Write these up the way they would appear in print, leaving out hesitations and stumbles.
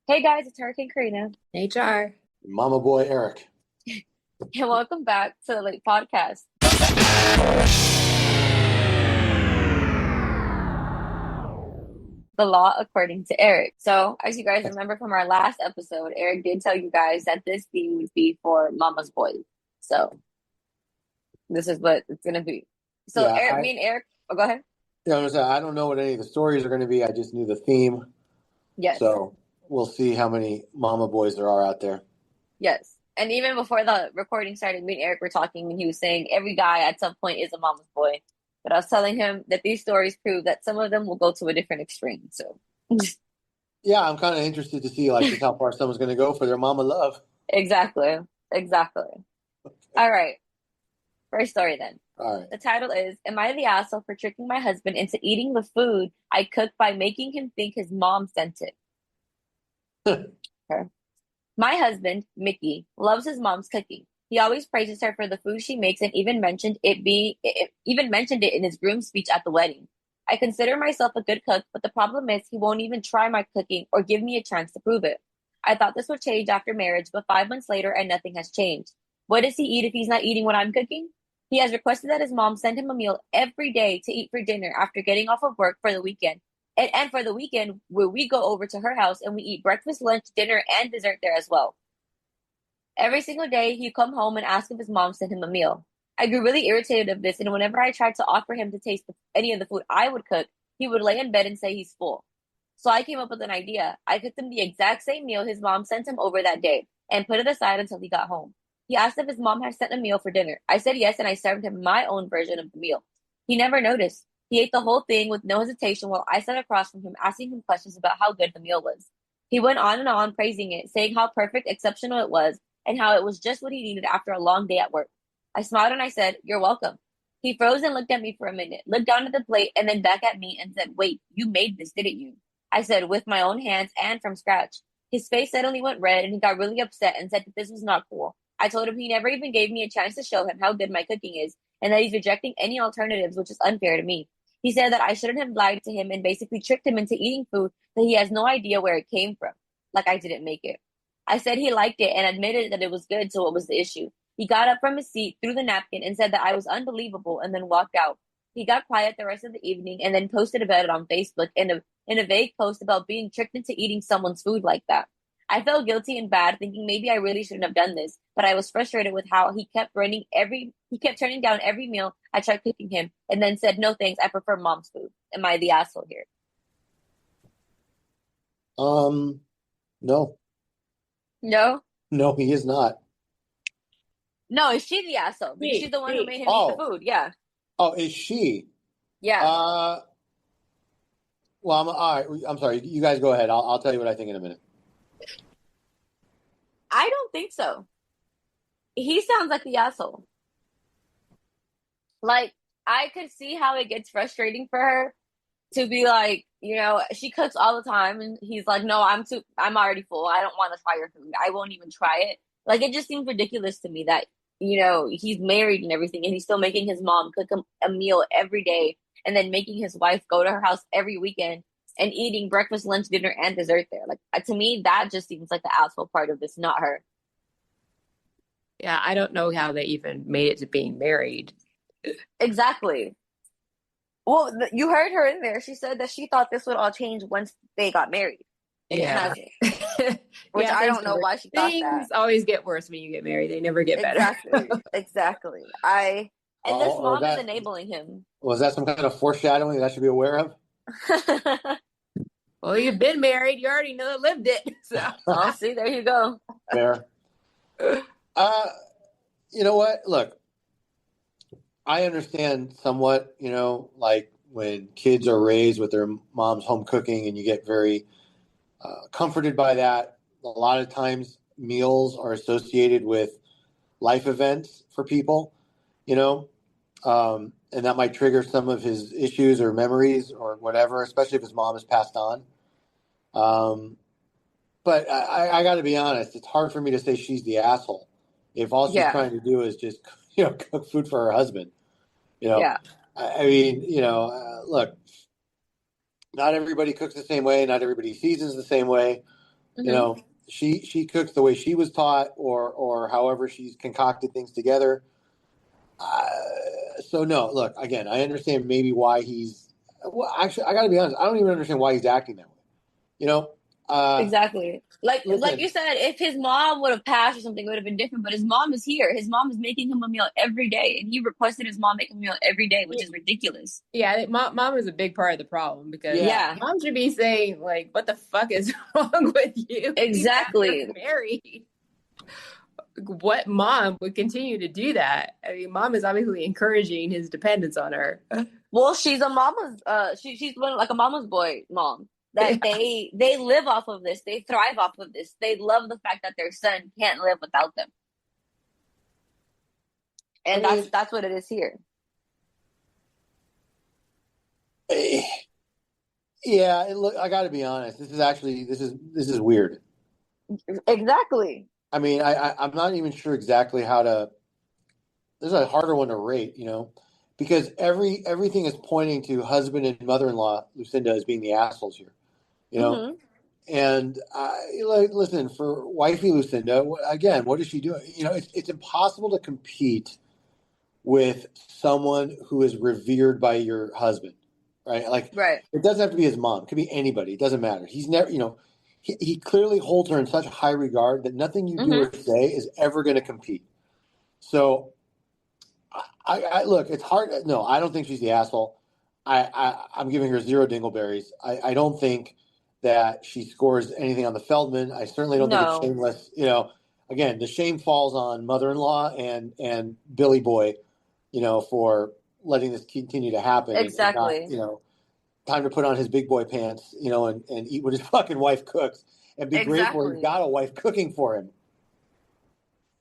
Hey guys, it's Hurricane Karina, HR. Mama boy Eric. and welcome back to the Late Podcast, The Law According to Eric. So, as you guys remember from our last episode, Eric did tell you guys that this theme would be for Mama's Boys. So, this is what it's gonna be. So, Yeah, Eric, me and Eric, oh, go ahead. I don't know what any of the stories are going to be. I just knew the theme, Yes, so we'll see how many mama boys there are out there. yes. And even before the recording started, me and Eric were talking, and he was saying every guy at some point is a mama's boy. But I was telling him that these stories prove that some of them will go to a different extreme. So. Yeah, I'm kind of interested to see like just how far someone's going to go for their mama love. Exactly. Exactly. All right. First story then. All right. The title is Am I the asshole for tricking my husband into eating the food I cooked by making him think his mom sent it? Okay. My husband, Mickey, loves his mom's cooking. He always praises her for the food she makes and even mentioned it in his groom speech at the wedding. I consider myself a good cook, but the problem is he won't even try my cooking or give me a chance to prove it. I thought this would change after marriage, but 5 months later and nothing has changed. What does he eat if he's not eating what I'm cooking? He has requested that his mom send him a meal every day to eat for dinner after getting off of work for the weekend. And for the weekend, where we go over to her house and we eat breakfast, lunch, dinner, and dessert there as well. Every single day, he'd come home and ask if his mom sent him a meal. I grew really irritated of this, and whenever I tried to offer him to taste any of the food I would cook, he would lay in bed and say he's full. So I came up with an idea. I cooked him the exact same meal his mom sent him over that day and put it aside until he got home. He asked if his mom had sent a meal for dinner. I said yes, and I served him my own version of the meal. He never noticed. He ate the whole thing with no hesitation while I sat across from him asking him questions about how good the meal was. He went on and on praising it, saying how perfect, exceptional it was, and how it was just what he needed after a long day at work. I smiled and I said, You're welcome. He froze and looked at me for a minute, looked down at the plate, and then back at me and said, Wait, you made this, didn't you? I said, With my own hands and from scratch. His face suddenly went red and he got really upset and said that this was not cool. I told him he never even gave me a chance to show him how good my cooking is and that he's rejecting any alternatives, which is unfair to me. He said that I shouldn't have lied to him and basically tricked him into eating food that he has no idea where it came from, like I didn't make it. I said he liked it and admitted that it was good, so what was the issue? He got up from his seat, threw the napkin, and said that I was unbelievable, and then walked out. He got quiet the rest of the evening and then posted about it on Facebook in a vague post about being tricked into eating someone's food like that. I felt guilty and bad, thinking maybe I really shouldn't have done this, but I was frustrated with how he kept turning down every meal I tried cooking him, and then said, "No thanks, I prefer mom's food." Am I the asshole here? Um, no, No, no, he is not. no. Is she the asshole? Because she's Me, the one who me. made him eat the Oh, food. Yeah, oh, is she? yeah. Uh, well, all right. I'm sorry. You guys go ahead. I'll tell you what I think in a minute. I don't think so. He sounds like the asshole. Like, I could see how it gets frustrating for her to be like, she cooks all the time, and he's like, no, I'm already full. I don't want to try your food. I won't even try it. Like, it just seems ridiculous to me that, he's married and everything, and he's still making his mom cook him a meal every day, and then making his wife go to her house every weekend and eating breakfast, lunch, dinner, and dessert there. Like, to me, that just seems like the asshole part of this, not her. Yeah, I don't know how they even made it to being married. Exactly. Well, you heard her in there. She said that she thought this would all change once they got married, and it Yeah. hasn't. Which Yeah, I things don't know why she thought that. things always get worse when you get married. They never get better. Exactly, exactly. And this Oh, mom is enabling him. was that some kind of foreshadowing that I should be aware of? Well, you've been married. You already know lived it. So. Oh, see, there you go. Fair. Uh, you know what? Look, I understand somewhat, like when kids are raised with their mom's home cooking and you get very comforted by that. A lot of times meals are associated with life events for people, you know, and that might trigger some of his issues or memories or whatever, especially if his mom has passed on. Um, but I got to be honest, it's hard for me to say she's the asshole if all she's Yeah, trying to do is just, cook food for her husband. You know, yeah, I mean, look, not everybody cooks the same way. Not everybody seasons the same way. You Hmm. know, she cooks the way she was taught, or however she's concocted things together. Uh, so no, look, again, I understand maybe why he's. Well, actually, I got to be honest. I don't even understand why he's acting that way. You know, uh, Exactly. Like listen, you said, if his mom would have passed or something, it would have been different. But his mom is here. His mom is making him a meal every day, and he requested his mom make him a meal every day, which is ridiculous. Yeah, I think mom is a big part of the problem because yeah, Yeah, mom should be saying like, "What the fuck is wrong with you? You guys are exactly. married." What mom would continue to do that? I mean, mom is obviously encouraging his dependence on her. Well, she's a mama's she's one like a mama's boy mom. That Yeah. they live off of this. They thrive off of this. They love the fact that their son can't live without them. I And mean, that's what it is here. eh, yeah. Look, I got to be honest. This is weird. Exactly. I mean, I'm not even sure exactly how to. This is a harder one to rate, because everything is pointing to husband and mother-in-law Lucinda as being the assholes here, you know. Hmm. And listen, for wifey Lucinda, again, what is she doing? It's impossible to compete with someone who is revered by your husband, right? Like, Right. it doesn't have to be his mom; it could be anybody. It doesn't matter. He's never, he clearly holds her in such high regard that nothing you do Hmm. or say is ever going to compete. So, I look. It's hard. No, I don't think she's the asshole. I'm giving her zero dingleberries. I don't think that she scores anything on the Feldman. I certainly don't think it's No. shameless. Again, the shame falls on mother-in-law and Billy Boy, for letting this continue to happen and not, Exactly. time to put on his big boy pants, and eat what his fucking wife cooks and be grateful he's Exactly. got a wife cooking for him.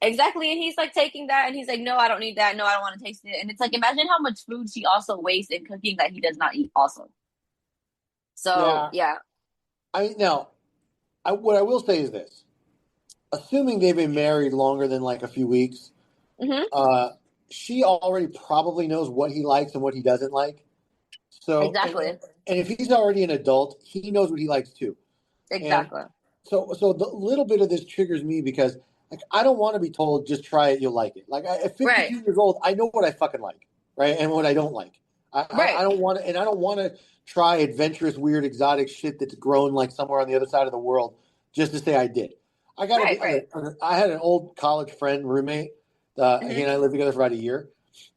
Exactly. And he's like taking that and he's like, no, I don't need that. No, I don't want to taste it. And it's like, imagine how much food she also wastes in cooking that he does not eat also. So, Yeah. yeah. Now, what I will say is this: assuming they've been married longer than like a few weeks, Hmm. uh, she already probably knows what he likes and what he doesn't like. So, Exactly. and if he's already an adult, he knows what he likes too. And Exactly. so the little bit of this triggers me because like I don't want to be told just try it, you'll like it. Like at Right. 52 years old, I know what I fucking like, right, and what I don't like. I Right. don't want to, and I don't want to try adventurous, weird, exotic shit that's grown like somewhere on the other side of the world just to say I did. I got to Right. be. Right. I had an old college friend roommate. He Hmm. and I lived together for about a year,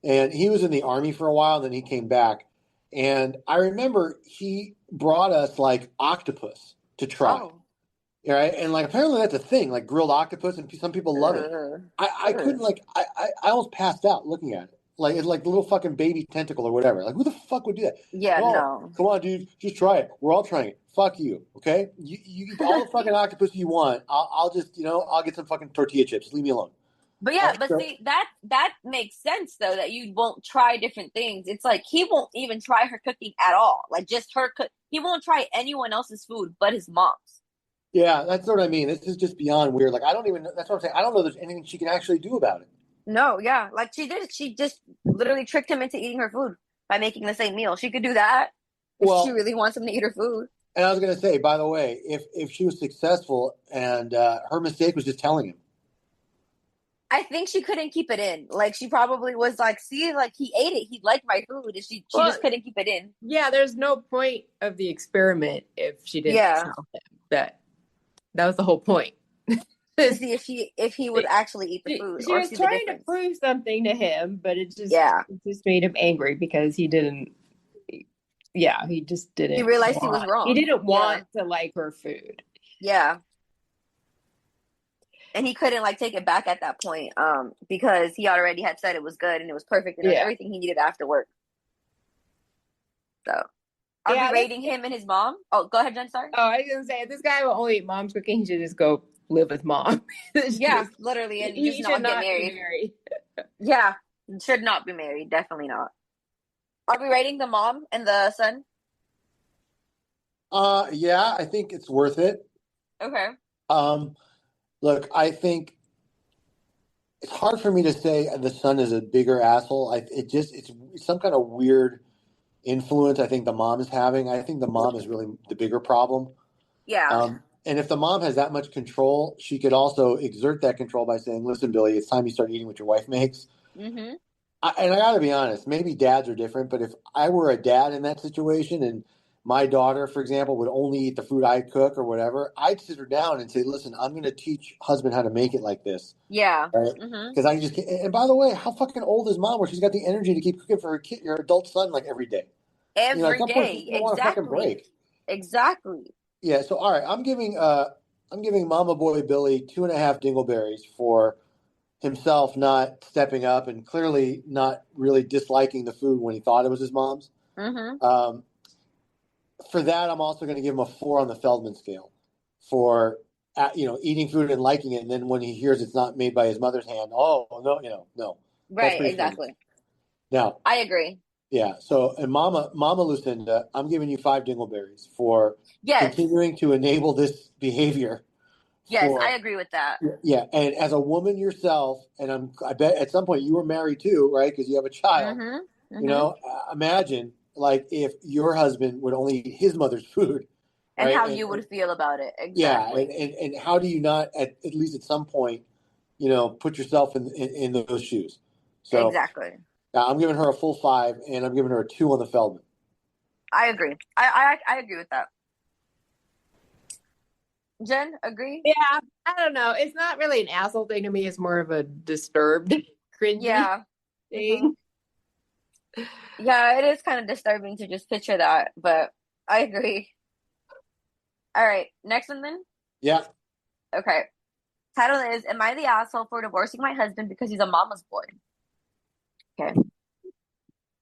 and he was in the army for a while. Then he came back, and I remember he brought us like octopus to try. Oh. Right, and like apparently that's a thing, like grilled octopus, and some people love it. Uh, I couldn't like I almost passed out looking at it, like it's like the little fucking baby tentacle or whatever. Like who the fuck would do that? yeah, No, no. come on, dude, just try it. We're all trying it. Fuck you, okay? You eat all the fucking octopus you want. I'll just I'll get some fucking tortilla chips. Leave me alone. But All yeah, right, but so see that makes sense though that you won't try different things. It's like he won't even try her cooking at all. Like just her cook. He won't try anyone else's food but his mom's. yeah, that's what I mean. This is just beyond weird. Like I don't even. That's what I'm saying. I don't know if there's anything she can actually do about it. No, yeah, like she did. She just literally tricked him into eating her food by making the same meal. She could do that if she Well, really wants him to eat her food. and I was going to say, by the way, if she was successful and her mistake was just telling him. I think she couldn't keep it in. Like she probably was like, see, like he ate it. He liked my food. And she Well, just couldn't keep it in. yeah, there's no point of the experiment if she didn't Yeah. tell him that was the whole point. To see if he would actually eat the food She or was see the trying to difference. prove something to him, but Yeah. it just made him angry because he didn't. Yeah, he just He didn't realized he was want. He wrong. didn't Yeah. want to like her food. Yeah. And he couldn't like take it back at that point, because he already had said it was good and it was perfect and it was Yeah, everything he needed after work. So are we yeah. rating him and his mom? Oh, go ahead, Jen. Sorry. Oh, I was gonna say if this guy will only eat mom's cooking, he should just go live with mom. Yeah, literally, and just He should not get not be married. married. Yeah, should not be married. Definitely not. Are we rating the mom and the son? Yeah, I think it's worth it. Okay. Um, Look, I think it's hard for me to say the son is a bigger asshole. It's some kind of weird influence I think the mom is having. I think the mom is really the bigger problem. Yeah. And if the mom has that much control, she could also exert that control by saying, "Listen, Billy, it's time you start eating what your wife makes." Mm-hmm. And I got to be honest, maybe dads are different, but if I were a dad in that situation and my daughter, for example, would only eat the food I cook or whatever, I'd sit her down and say, "Listen, I'm going to teach husband how to make it like this." Yeah. Right? Mm-hmm. Because I just can't. And by the way, how fucking old is mom where she's got the energy to keep cooking for her kid, your adult son, like every day? At Every some point, she's day. going to want a fucking Exactly. break. Exactly. Yeah. So, all right, I'm giving Mama Boy Billy 2.5 dingleberries for himself not stepping up and clearly not really disliking the food when he thought it was his mom's. Mm-hmm. For that, I'm also going to give him a 4 on the Feldman scale for eating food and liking it, and then when he hears it's not made by his mother's hand, oh no, no, that's Right. pretty funny. Exactly. Now, I agree. yeah. So, and Mama Lucinda, I'm giving you 5 dingleberries for Yes. continuing to enable this behavior. Yes. I agree with that. Yeah, and as a woman yourself, and I bet at some point you were married too, right? Because you have a child. Mm-hmm. You Mm-hmm. know, imagine like if your husband would only eat his mother's food, And right? how you would feel about it. Yeah, Exactly. and how do you not at least at some point, put yourself in those shoes? So Exactly. I'm giving her a full 5, and I'm giving her a 2 on the Feldman. I agree. I agree with that. Jen, agree? Yeah, I don't know. It's not really an asshole thing to me. It's more of a disturbed, cringy Yeah. Mm-hmm. thing. Yeah, it is kind of disturbing to just picture that, but I agree. All right, next one then. Yeah. Okay. Title is Am I the asshole for divorcing my husband because he's a mama's boy? Okay.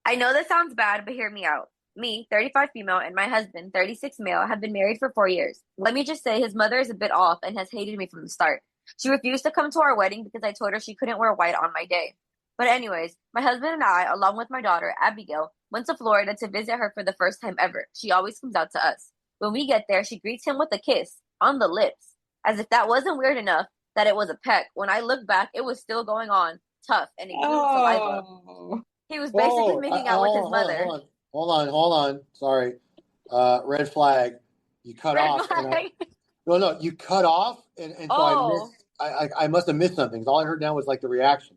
I know this sounds bad, but hear me out. Me, 35 female, and my husband, 36 male, have been married for 4 years. Let me just say his mother is a bit off and has hated me from the start. She refused to come to our wedding because I told her she couldn't wear white on my day. But anyways, my husband and I, along with my daughter, Abigail, went to Florida to visit her for the first time ever. She always comes out to us. When we get there, she greets him with a kiss on the lips. As if that wasn't weird enough that it was a peck. When I look back, it was still going on, tough, and included saliva. Oh, He was basically Whoa! making out with his mother. Hold on. Sorry. Red flag. You cut Red off, and flag. no, you cut off, and so I Oh. missed. I must have missed something. 'Cause all I heard now was like the reaction.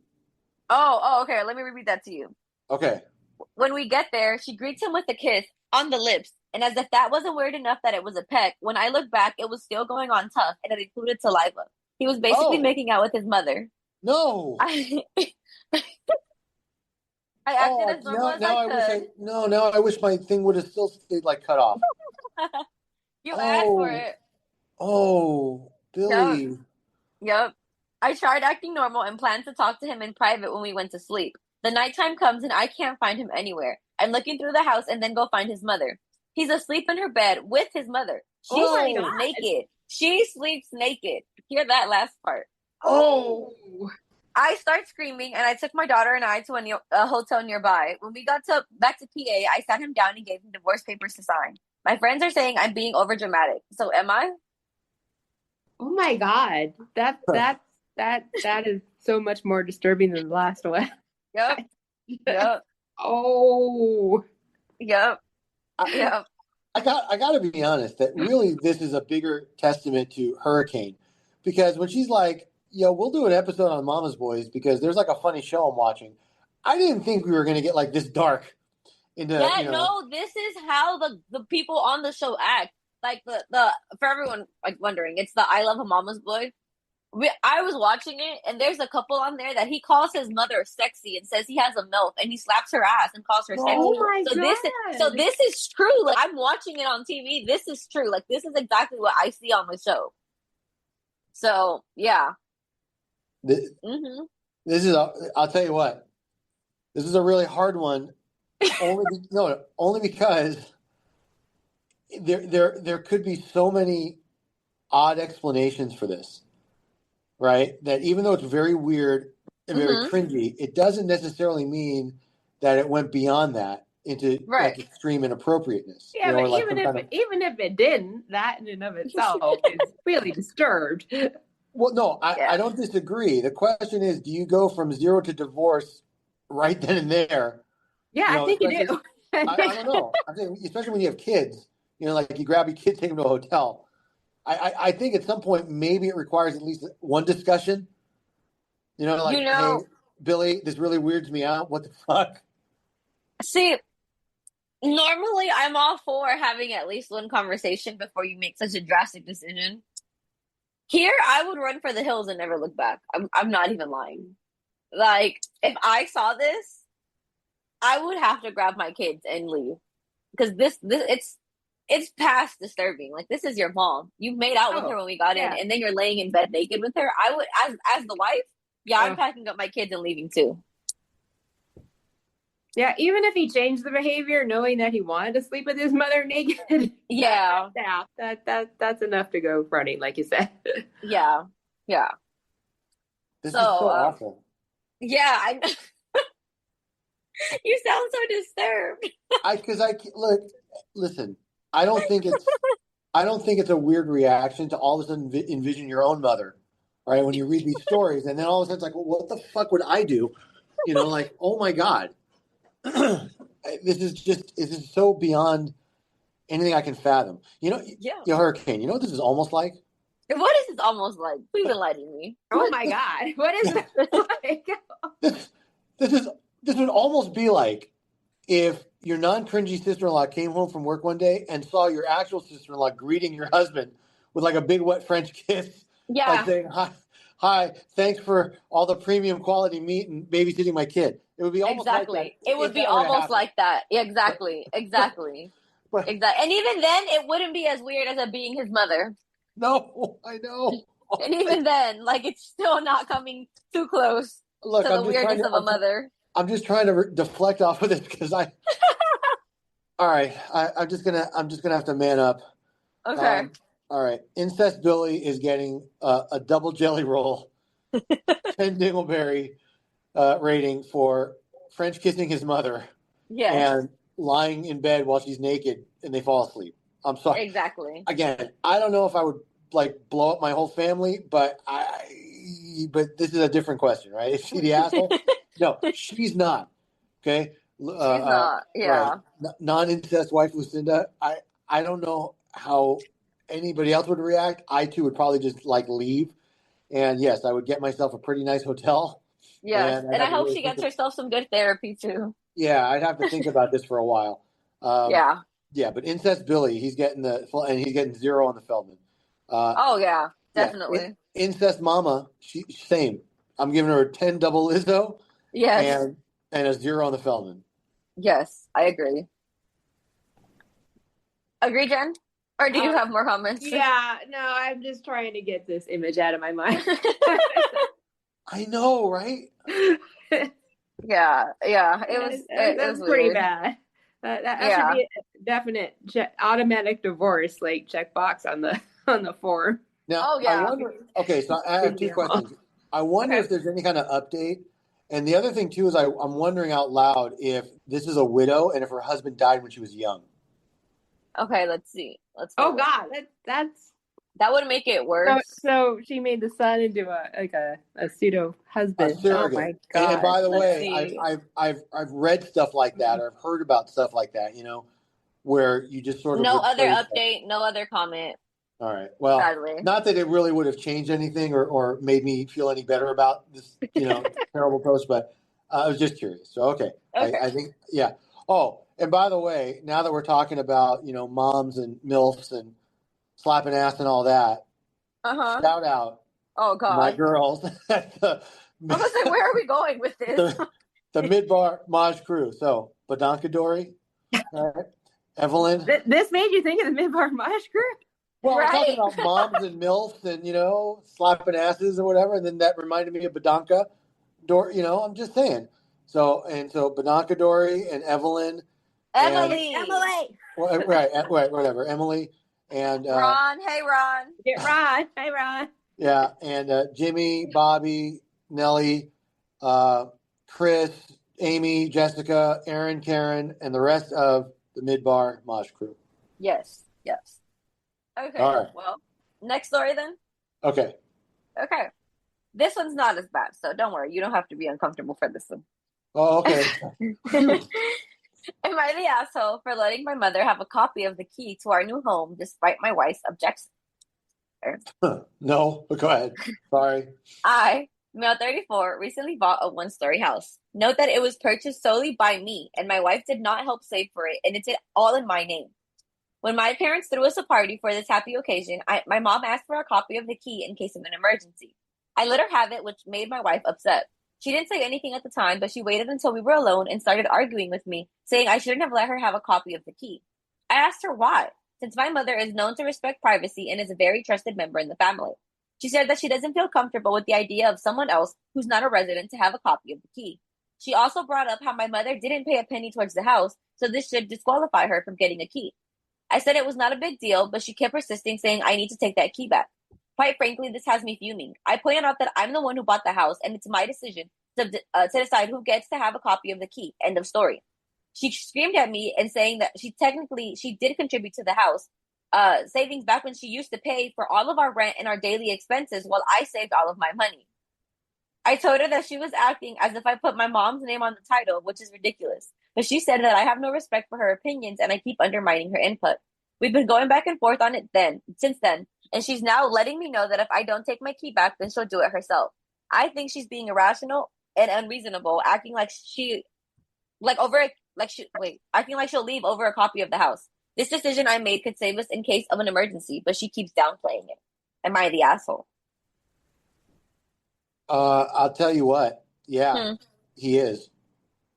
Oh, okay. Let me repeat that to you. Okay. When we get there, she greets him with a kiss on the lips. And as if that wasn't weird enough that it was a peck, when I look back, it was still going on tough and it included saliva. He was basically Oh making out with his mother. no! I acted as normal as I could. Now I wish my thing would have still stayed like cut off. You asked for Oh, it. oh, Yep. Billy. Yep. I tried acting normal and planned to talk to him in private when we went to sleep. The nighttime comes and I can't find him anywhere. I'm looking through the house and then go find his mother. He's asleep in her bed with his mother. She oh my sleeps God. naked. She sleeps naked. Hear that last part. Oh. I start screaming and I took my daughter and I to a hotel nearby. When we got back to PA, I sat him down and gave him divorce papers to sign. My friends are saying I'm being overdramatic. So am I? Oh my God. That is so much more disturbing than the last one. Yep. Yep. Oh. Yep. Yep. I got to be honest that really this is a bigger testament to Hurricane, because when she's like, "Yo, we'll do an episode on Mama's Boys because there's like a funny show I'm watching," I didn't think we were going to get like this dark into Yeah, no, this is how the people on the show act. Like the for everyone like wondering, it's the I Love a Mama's Boy. I was watching it, and there's a couple on there that he calls his mother sexy and says he has a MILF, and he slaps her ass and calls her sexy. Oh my So this is true. Like I'm watching it on TV. This is true. Like this is exactly what I see on the show. So yeah. This is I'll tell you what, this is a really hard one. Only because there could be so many odd explanations for this. Right? That even though it's very weird and very cringy, it doesn't necessarily mean that it went beyond that into like extreme inappropriateness. Yeah, but even if it didn't, that in and of itself is really disturbed. Well, no, I don't disagree. The question is, do you go from 0 to divorce right then and there? Yeah, I think you do. I don't know. I think especially when you have kids, like you grab your kid, take them to a hotel. I think at some point maybe it requires at least one discussion. You Like, hey, know, Billy, this really weirds me out. What the fuck? see, normally I'm all for having at least one conversation before you make such a drastic decision. Here, I would run for the hills and never look back. I'm not even lying. Like, if I saw this, I would have to grab my kids and leave because it's past disturbing. Like, this is your mom. You made out with her Oh, when we got in, yeah. and then you're laying in bed naked with her. I would, as the wife, yeah, I'm Oh. packing up my kids and leaving too. Yeah, even if he changed the behavior, knowing that he wanted to sleep with his mother naked, Yeah, that's enough to go running, like you said. yeah, yeah. This So, is so awful. yeah, you sound so disturbed. Look, listen. I don't think it's a weird reaction to all of a sudden envision your own mother, right? When you read these stories, and then all of a sudden it's like, well, what the fuck would I do? Like, oh my god, this is so beyond anything I can fathom. Yeah. Hurricane. You know what this is almost like? What is this almost like? Please enlighten me. Oh my God, what is it like? This would almost be like if your non-cringy sister-in-law came home from work one day and saw your actual sister-in-law greeting your husband with like a big wet French kiss, Yeah. like saying, hi, thanks for all the premium quality meat and babysitting my kid. It would be almost Exactly. like that. It would If be that were to almost happen. like that. Exactly. Exactly. But Exactly. And even then, it wouldn't be as weird as it being his mother. no, I know. And even then, like, it's still not coming too close Look, to the weirdness of a mother. I'm just trying to deflect off of this because all right, I'm just gonna have to man up. Okay. All right, Incest Billy is getting a double jelly roll, 10 dingleberry rating for French kissing his mother Yes. and lying in bed while she's naked and they fall asleep. I'm sorry. Exactly. Again, I don't know if I would like blow up my whole family, but this is a different question, right? Is she the asshole? No, she's not. Okay. She's not. Yeah. Right. Non-incest wife Lucinda. I don't know how anybody else would react. I too would probably just like leave. And yes, I would get myself a pretty nice hotel. Yes. And And I hope she gets herself some good therapy too. Yeah, I'd have to think about this for a while. Yeah. Yeah, but Incest Billy, he's getting he's getting 0 on the Feldman. Oh yeah, definitely. Incest Mama, same. I'm giving her a 10 double Lizzo. Yes. And a 0 on the Feldman. Yes, I agree. Agree, Jen? Or do you have more comments? Yeah, no, I'm just trying to get this image out of my mind. I know, right? Yeah. It was pretty weird. bad. That should be a definite automatic divorce, like checkbox on the form. Now, I wonder. Okay, so I have two questions. I wonder if there's any kind of update. And the other thing too is I'm wondering out loud if this is a widow and if her husband died when she was young. Okay, let's see. Oh God, that would make it worse. So she made the son into a pseudo husband. A surrogate. Oh my God! And by the way, I've read stuff like that, or I've heard about stuff like that. Where you just sort of no other update, no other comment. All right. Well, sadly. Not that it really would have changed anything or made me feel any better about this, terrible post, but I was just curious. So okay. I think yeah. Oh, and by the way, now that we're talking about moms and milfs and slapping ass and all that, shout out, oh God, my girls. I was like, where are we going with this? the Midbar Maj crew. So Badanka Dory, Evelyn. This made you think of the Midbar Maj crew? Well, I'm talking about moms and milfs and slapping asses or whatever, and then that reminded me of Badanka Dory. I'm just saying. So Badanka Dory and Evelyn. Emily. Right, whatever. Emily and Ron. Hey, Ron. Get Ron. Hey, Ron. Yeah, and Jimmy, Bobby, Nellie, Chris, Amy, Jessica, Aaron, Karen, and the rest of the Midbar Mosh crew. Yes. Okay. All right. Well, next story then. Okay. This one's not as bad, so don't worry. You don't have to be uncomfortable for this one. Oh, okay. Am I the asshole for letting my mother have a copy of the key to our new home despite my wife's objections? No, but go ahead. Sorry. I, male 34, recently bought a one-story house. Note that it was purchased solely by me, and my wife did not help save for it, and it's all in my name. When my parents threw us a party for this happy occasion, my mom asked for a copy of the key in case of an emergency. I let her have it, which made my wife upset. She didn't say anything at the time, but she waited until we were alone and started arguing with me, saying I shouldn't have let her have a copy of the key. I asked her why, since my mother is known to respect privacy and is a very trusted member in the family. She said that she doesn't feel comfortable with the idea of someone else who's not a resident to have a copy of the key. She also brought up how my mother didn't pay a penny towards the house, so this should disqualify her from getting a key. I said it was not a big deal, but she kept persisting, saying I need to take that key back. Quite frankly, this has me fuming. I pointed out that I'm the one who bought the house, and it's my decision to decide who gets to have a copy of the key. End of story. She screamed at me and saying that she did contribute to the house savings back when she used to pay for all of our rent and our daily expenses while I saved all of my money. I told her that she was acting as if I put my mom's name on the title, which is ridiculous. But she said that I have no respect for her opinions and I keep undermining her input. We've been going back and forth on it since then, and she's now letting me know that if I don't take my key back, then she'll do it herself. I think she's being irrational and unreasonable, acting like acting like she'll leave over a copy of the house. This decision I made could save us in case of an emergency, but she keeps downplaying it. Am I the asshole? I'll tell you what. Yeah, he is.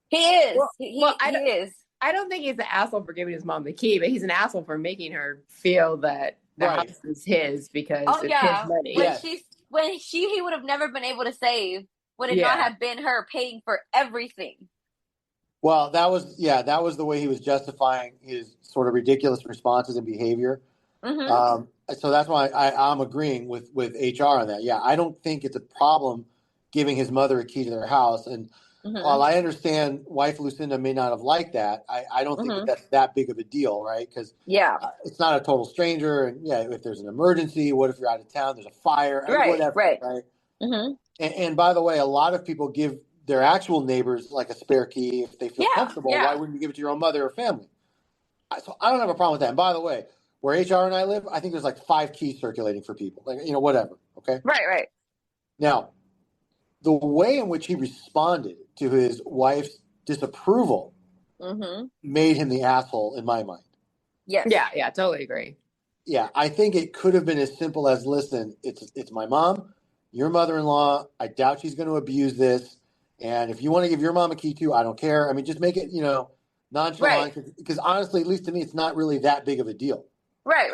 He is. Well, He well, is. I don't think he's an asshole for giving his mom the key, but he's an asshole for making her feel that the Right. house is his because Oh it's yeah. his money. Yes. He would have never been able to save would it Yeah. not have been her paying for everything. Well, that was the way he was justifying his sort of ridiculous responses and behavior. Mm-hmm. So that's why I'm agreeing with HR on that. Yeah, I don't think it's a problem giving his mother a key to their house. And Mm-hmm. while I understand wife Lucinda may not have liked that, I don't think that's that big of a deal, right? Because it's not a total stranger. And yeah, if there's an emergency, what if you're out of town, there's a fire, whatever, right? Mm-hmm. And by the way, a lot of people give their actual neighbors like a spare key if they feel comfortable. Why wouldn't you give it to your own mother or family? So I don't have a problem with that. And by the way, where HR and I live, I think there's like 5 keys circulating for people, like, whatever. Okay. Right. Now, the way in which he responded to his wife's disapproval made him the asshole in my mind. Yes. Yeah, totally agree. Yeah, I think it could have been as simple as, listen, it's my mom, your mother-in-law. I doubt she's going to abuse this. And if you want to give your mom a key too, I don't care. I mean, just make it, nonchalant. Because honestly, at least to me, it's not really that big of a deal. Right.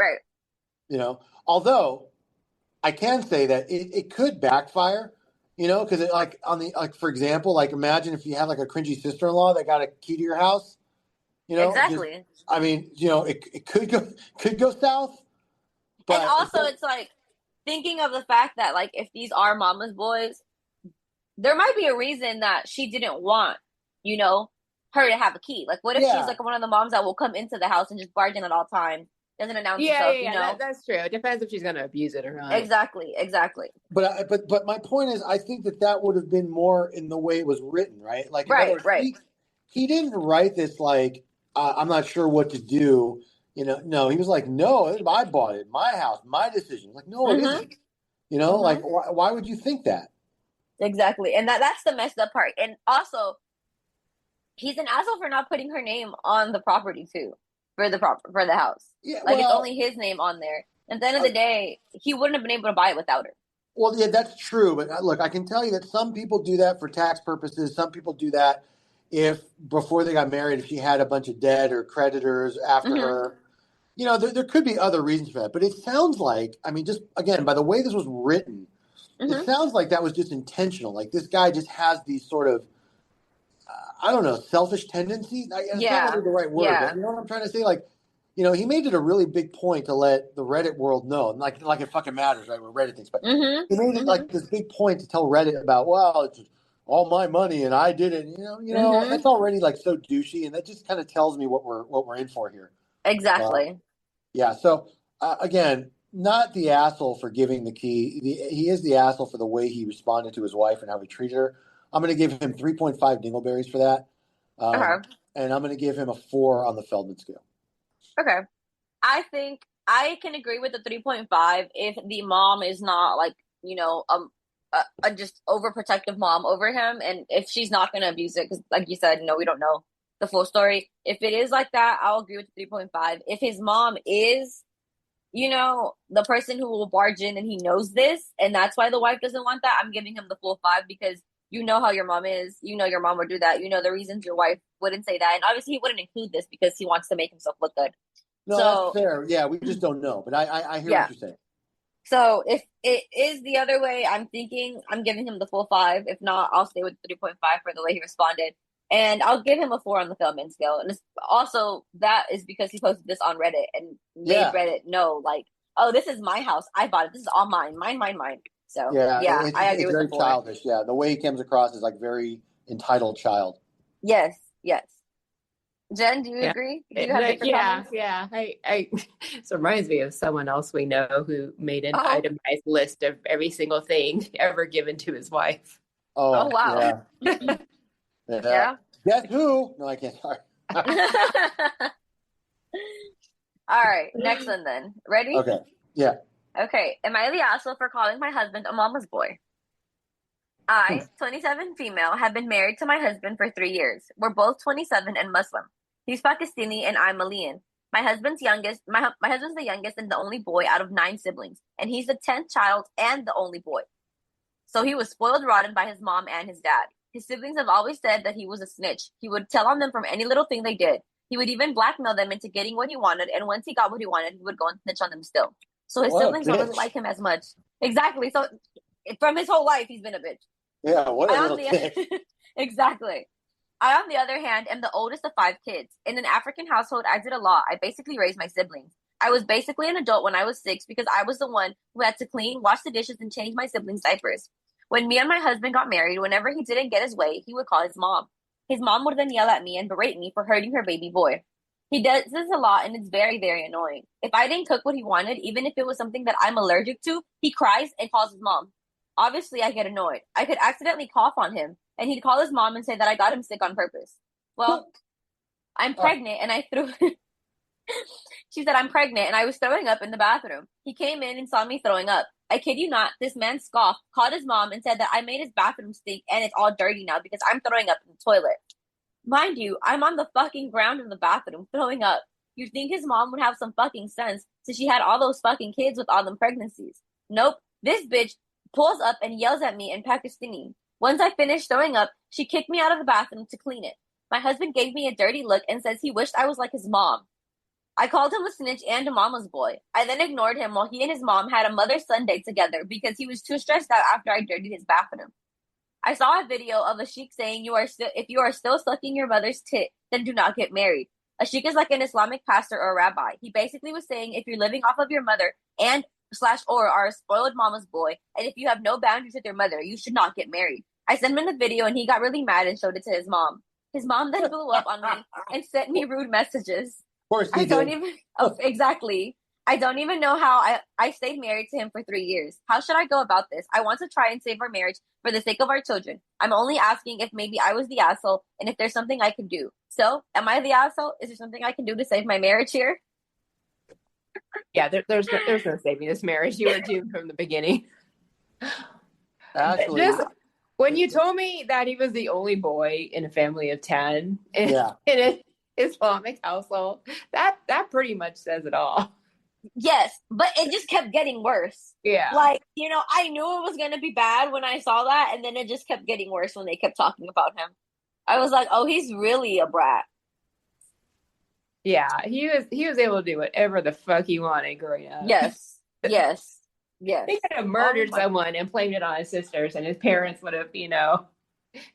Although I can say that it could backfire, because for example, like imagine if you have like a cringy sister-in-law that got a key to your house, Exactly. It could go south. But and also it's like thinking of the fact that like if these are mama's boys, there might be a reason that she didn't want, her to have a key. Like what if she's like one of the moms that will come into the house and just barge in at all times? Doesn't announce herself, That's true. It depends if she's going to abuse it or not. Exactly. But my point is, I think that would have been more in the way it was written, right? Like, right. He didn't write this like, I'm not sure what to do. No, he was like, no, I bought it, my house, my decision. Like, no, it isn't. Like, why would you think that? Exactly, and that's the messed up part. And also, he's an asshole for not putting her name on the property too. For the house. Yeah, it's only his name on there. At the end of the day, he wouldn't have been able to buy it without her. Well, yeah, that's true. But look, I can tell you that some people do that for tax purposes. Some people do that if before they got married, if she had a bunch of debt or creditors after her. There could be other reasons for that. But it sounds like, just again, by the way this was written, it sounds like that was just intentional. Like this guy just has these sort of, I don't know, selfish tendencies. It's not really the right word. Yeah. But you know what I'm trying to say? Like, he made it a really big point to let the Reddit world know, and like it fucking matters, right? With Reddit things, but he made it like this big point to tell Reddit about, well, it's all my money and I did it. That's already like so douchey, and that just kind of tells me what we're in for here. Exactly. Yeah. So again, not the asshole for giving the key. He is the asshole for the way he responded to his wife and how he treated her. I'm going to give him 3.5 dingleberries for that. And I'm going to give him a 4 on the Feldman scale. Okay. I think I can agree with the 3.5 if the mom is not like, a just overprotective mom over him, and if she's not going to abuse it, because like you said, we don't know the full story. If it is like that, I'll agree with the 3.5. If his mom is, the person who will barge in and he knows this, and that's why the wife doesn't want that, I'm giving him the full 5 because you know how your mom is. You know your mom would do that. You know the reasons your wife wouldn't say that. And obviously he wouldn't include this because he wants to make himself look good. No, So, that's fair. Yeah, we just don't know. But I hear yeah. what you're saying. So if it is the other way, I'm thinking I'm giving him the full 5. If not, I'll stay with 3.5 for the way he responded. And I'll give him a 4 on the Feldman scale. And also, that is because he posted this on Reddit and made Reddit know, like, oh, this is my house. I bought it. This is all mine. Mine, mine, mine. So, yeah, I agree it's with very the 4. childish. Yeah, the way he comes across is like very entitled child. Yes, yes. Jen, do you agree? Do you have different comments? Yeah. This reminds me of someone else we know who made an itemized list of every single thing ever given to his wife. Oh wow. Yeah. Yeah. Guess who? No, I can't. Sorry. All right, next one then. Ready? Okay. Yeah. Okay. Am I the asshole for calling my husband a mama's boy? I, 27 female, have been married to my husband for 3 years. We're both 27 and Muslim. He's Pakistani and I'm Malian. My husband's my husband's the youngest and the only boy out of 9 siblings, and he's the 10th child and the only boy. So he was spoiled rotten by his mom and his dad. His siblings have always said that he was a snitch. He would tell on them from any little thing they did. He would even blackmail them into getting what he wanted, and once he got what he wanted, he would go and snitch on them still. So his siblings don't really like him as much. Exactly. So from his whole life, he's been a bitch. Yeah, what a little bitch. Exactly. I, on the other hand, am the oldest of 5 kids. In an African household, I did a lot. I basically raised my siblings. I was basically an adult when I was 6 because I was the one who had to clean, wash the dishes, and change my siblings' diapers. When me and my husband got married, whenever he didn't get his way, he would call his mom. His mom would then yell at me and berate me for hurting her baby boy. He does this a lot, and it's very, very annoying. If I didn't cook what he wanted, even if it was something that I'm allergic to, he cries and calls his mom. Obviously, I get annoyed. I could accidentally cough on him, and he'd call his mom and say that I got him sick on purpose. Well, I'm pregnant, and I threw... She said, I'm pregnant, and I was throwing up in the bathroom. He came in and saw me throwing up. I kid you not, this man scoffed, called his mom, and said that I made his bathroom stink, and it's all dirty now because I'm throwing up in the toilet. Mind you, I'm on the fucking ground in the bathroom throwing up. You'd think his mom would have some fucking sense, since she had all those fucking kids with all them pregnancies. Nope, this bitch pulls up and yells at me in Pakistani. Once I finished throwing up, she kicked me out of the bathroom to clean it. My husband gave me a dirty look and says he wished I was like his mom. I called him a snitch and a mama's boy. I then ignored him while he and his mom had a mother-son date together because he was too stressed out after I dirtied his bathroom. I saw a video of a sheikh saying if you are still sucking your mother's tit, then do not get married. A sheikh is like an Islamic pastor or a rabbi. He basically was saying if you're living off of your mother and / or are a spoiled mama's boy, and if you have no boundaries with your mother, you should not get married. I sent him the video and he got really mad and showed it to his mom. His mom then blew up on me and sent me rude messages. Of course he did. Exactly. I don't even know how I stayed married to him for 3 years. How should I go about this? I want to try and save our marriage for the sake of our children. I'm only asking if maybe I was the asshole and if there's something I can do. So, am I the asshole? Is there something I can do to save my marriage here? Yeah, there's no saving this marriage. You were doomed from the beginning. Actually, when you told me that he was the only boy in a family of 10 in an Islamic household, that pretty much says it all. Yes, but it just kept getting worse. Yeah. Like, I knew it was going to be bad when I saw that, and then it just kept getting worse when they kept talking about him. I was like, oh, he's really a brat. Yeah, he was able to do whatever the fuck he wanted growing up. Yes. Yes. Yes. He could have murdered someone and blamed it on his sisters, and his parents would have,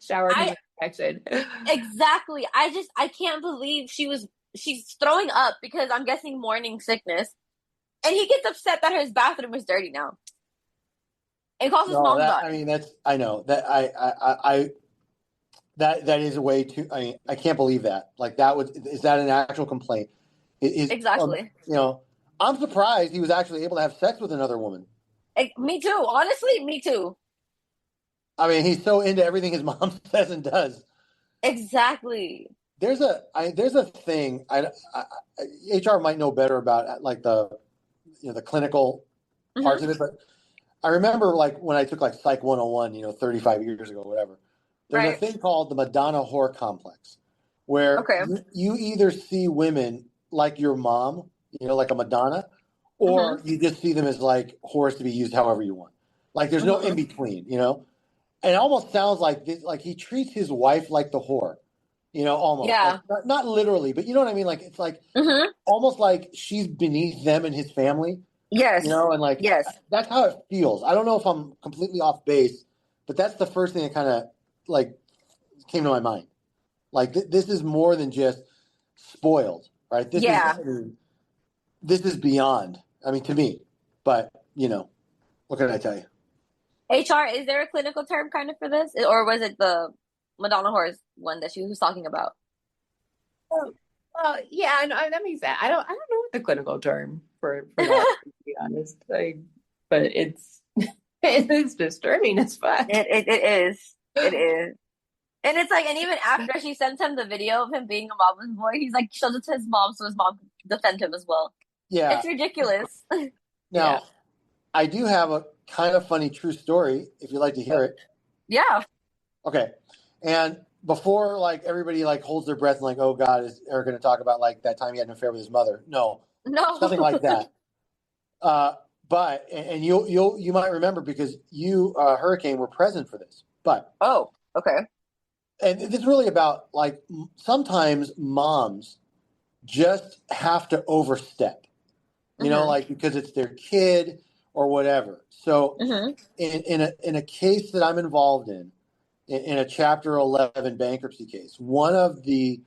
showered him with protection. Exactly. I can't believe she's throwing up because I'm guessing morning sickness. And he gets upset that his bathroom is dirty now. And calls his mom on. I mean, I know that that is a way to. I mean, I can't believe that. Like is that an actual complaint? Exactly. I'm surprised he was actually able to have sex with another woman. Me too. Honestly, me too. I mean, he's so into everything his mom says and does. Exactly. There's a thing. HR might know better about, like the the clinical parts of it. But I remember like when I took like Psych 101, 35 years ago, whatever. There's a thing called the Madonna whore complex, where you either see women like your mom, like a Madonna, or you just see them as like whores to be used however you want. Like there's no in between, And it almost sounds like he treats his wife like the whore, almost. Yeah. Like, not literally, but you know what I mean? Like it's like almost like she's beneath them and his family. Yes. And like that's how it feels. I don't know if I'm completely off base, but that's the first thing that kind of like came to my mind. Like this is more than just spoiled, right? This is beyond. I mean, to me, but what can I tell you? HR, is there a clinical term kind of for this, or was it the Madonna horse one that she was talking about? Yeah, no, that makes sense. I don't know what the clinical term for that, to be honest. But it's disturbing as fuck. It is. It is. And it's like, and even after she sends him the video of him being a mama's boy, he's like shows it to his mom so his mom can defend him as well. Yeah. It's ridiculous. Now, I do have a kind of funny true story if you'd like to hear it. Yeah. Okay. And before like everybody like holds their breath and like, oh God, is Eric going to talk about like that time he had an affair with his mother? No, nothing like that. But and you might remember because you Hurricane were present for this. But okay. And it's really about like sometimes moms just have to overstep, like because it's their kid or whatever. So in a case that I'm involved in a Chapter 11 bankruptcy case, one of the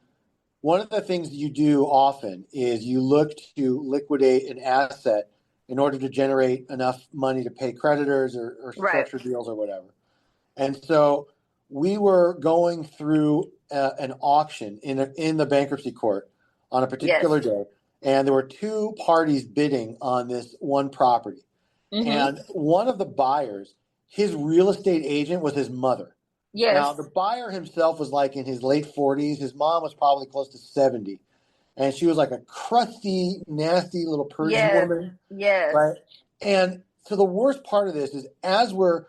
things you do often is you look to liquidate an asset in order to generate enough money to pay creditors or structure deals or whatever. And so we were going through an auction in the bankruptcy court on a particular day, and there were two parties bidding on this one property. And one of the buyers, his real estate agent was his mother. Yes. Now, the buyer himself was like in his late 40s. His mom was probably close to 70. And she was like a crusty, nasty little Persian woman. Yes. Right? And so the worst part of this is as we're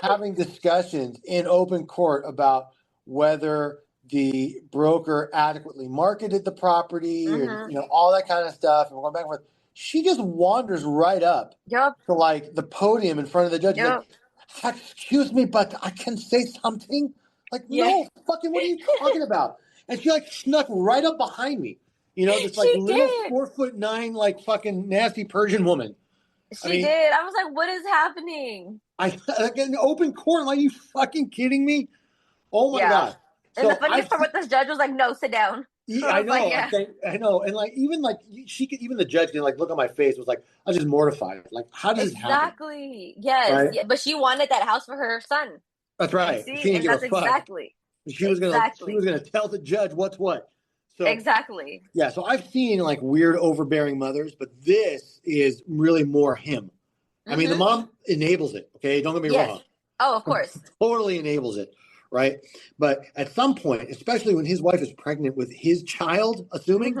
having discussions in open court about whether the broker adequately marketed the property or all that kind of stuff, and we're going back and forth. She just wanders right up to like the podium in front of the judge. Like, excuse me, but I can say something. Like, no, fucking, what are you talking about? And she like snuck right up behind me. This like little 4'9", like fucking nasty Persian woman. She did. I was like, what is happening? Like in open court, like, you fucking kidding me? Oh my God. And the funniest part with this judge was like, no, sit down. Yeah, I know. Like, I know. And like, even the judge can like look at my face, was like, I was just mortified. Like, how does this happen? Exactly. Yes. Right? Yeah, but she wanted that house for her son. That's right. See? She didn't give a fuck. Exactly. She was gonna tell the judge what's what. So, exactly. Yeah. So I've seen like weird overbearing mothers, but this is really more him. I mean, the mom enables it. Okay. Don't get me wrong. Oh, of course. Totally enables it. Right. But at some point, especially when his wife is pregnant with his child, assuming,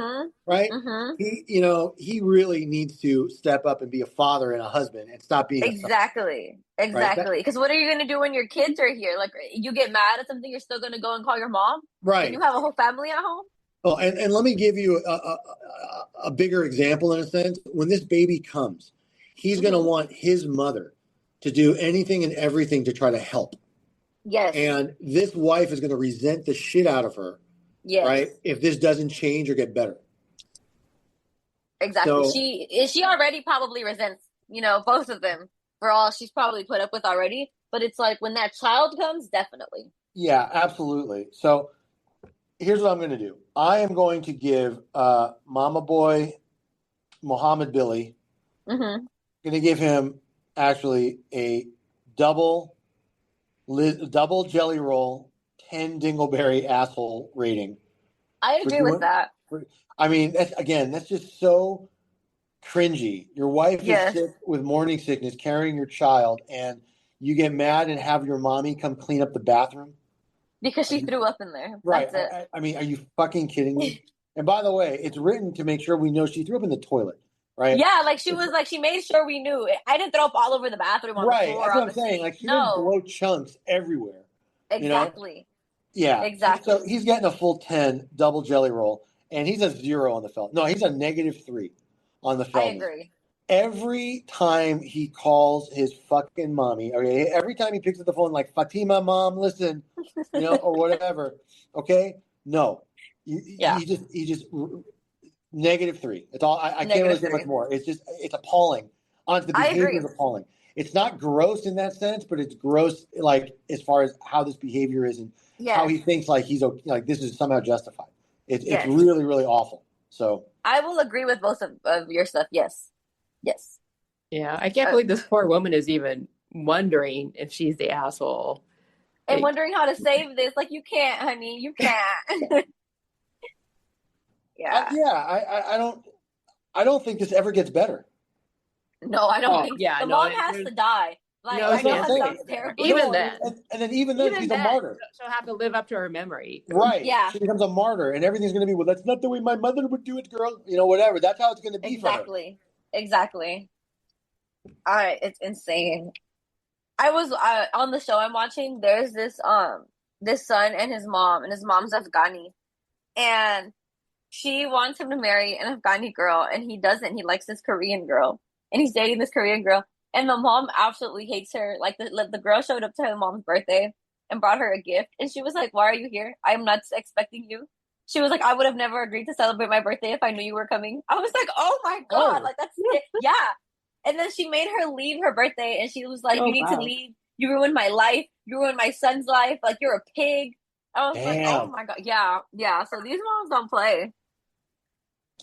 right. He really needs to step up and be a father and a husband and stop being Exactly. Because what are you going to do when your kids are here? Like, you get mad at something, you're still going to go and call your mom? Right. And you have a whole family at home? Oh, and let me give you a bigger example in a sense. When this baby comes, he's going to want his mother to do anything and everything to try to help. Yes. And this wife is going to resent the shit out of her. Yes. Right? If this doesn't change or get better. Exactly. So, she already probably resents, both of them for all she's probably put up with already. But it's like when that child comes, definitely. Yeah, absolutely. So here's what I'm going to do. I am going to give Mama Boy Muhammad Billy, going to give him actually a double jelly roll, 10 dingleberry asshole rating. I agree with that. I mean, that's just so cringy. Your wife is sick with morning sickness, carrying your child, and you get mad and have your mommy come clean up the bathroom. Because she threw up in there. Right. That's it. I mean, are you fucking kidding me? And by the way, it's written to make sure we know she threw up in the toilet. right? Yeah, like she was like, she made sure we knew. I didn't throw up all over the bathroom on the Right. floor That's on what I'm the saying. sink. Like she didn't No, blow chunks everywhere. You know? exactly. Yeah. So Exactly. he's getting a full 10 double jelly roll, and he's a 0 on the Feldman. No, he's a -3 on the I Feldman. agree. Every time he calls his fucking mommy, okay, every time he picks up the phone, like, Fatima, mom, listen, or whatever, okay? No. Yeah. He just -3. It's all. I can't really Negative say much three. more. It's appalling. The I behavior agree. is appalling. It's not gross in that sense, but it's gross like as far as how this behavior is and how Yes. he thinks like he's okay, like this is somehow justified. It's Yes. really really awful. So I will agree with most of your stuff. Yes. Yes. Yeah, I can't believe this poor woman is even wondering if she's the asshole. And Like, wondering how to save this. Like, you can't, honey. You can't. Yeah. I don't think this ever gets better. No, I don't oh think yeah, the no, mom has to die. Like, no I know That's chance that what of I'm sounds getting saying. better. terrible. Even No, then, and then even then she's a martyr. she'll have to live up to her memory. Right. Yeah. She becomes a martyr, and everything's going to be, well, that's not the way my mother would do it, girl. Whatever. That's how it's going to be for her. Exactly. All right, it's insane. I was on the show I'm watching. There's this son and his mom, and his mom's Afghani, and she wants him to marry an Afghani girl, and he doesn't. He likes this Korean girl, and he's dating this Korean girl, and the mom absolutely hates her. Like the girl showed up to her mom's birthday and brought her a gift, and she was like, "Why are you here? I'm not expecting you." She was like, "I would have never agreed to celebrate my birthday if I knew you were coming." I was like, "Oh my God, Oh. like that's it." Yeah. And then she made her leave her birthday, and she was like, "You need to leave. You ruined my life. You ruined my son's life. Like you're a pig." I was like, "Oh Damn. my God, yeah, yeah." So these moms don't play.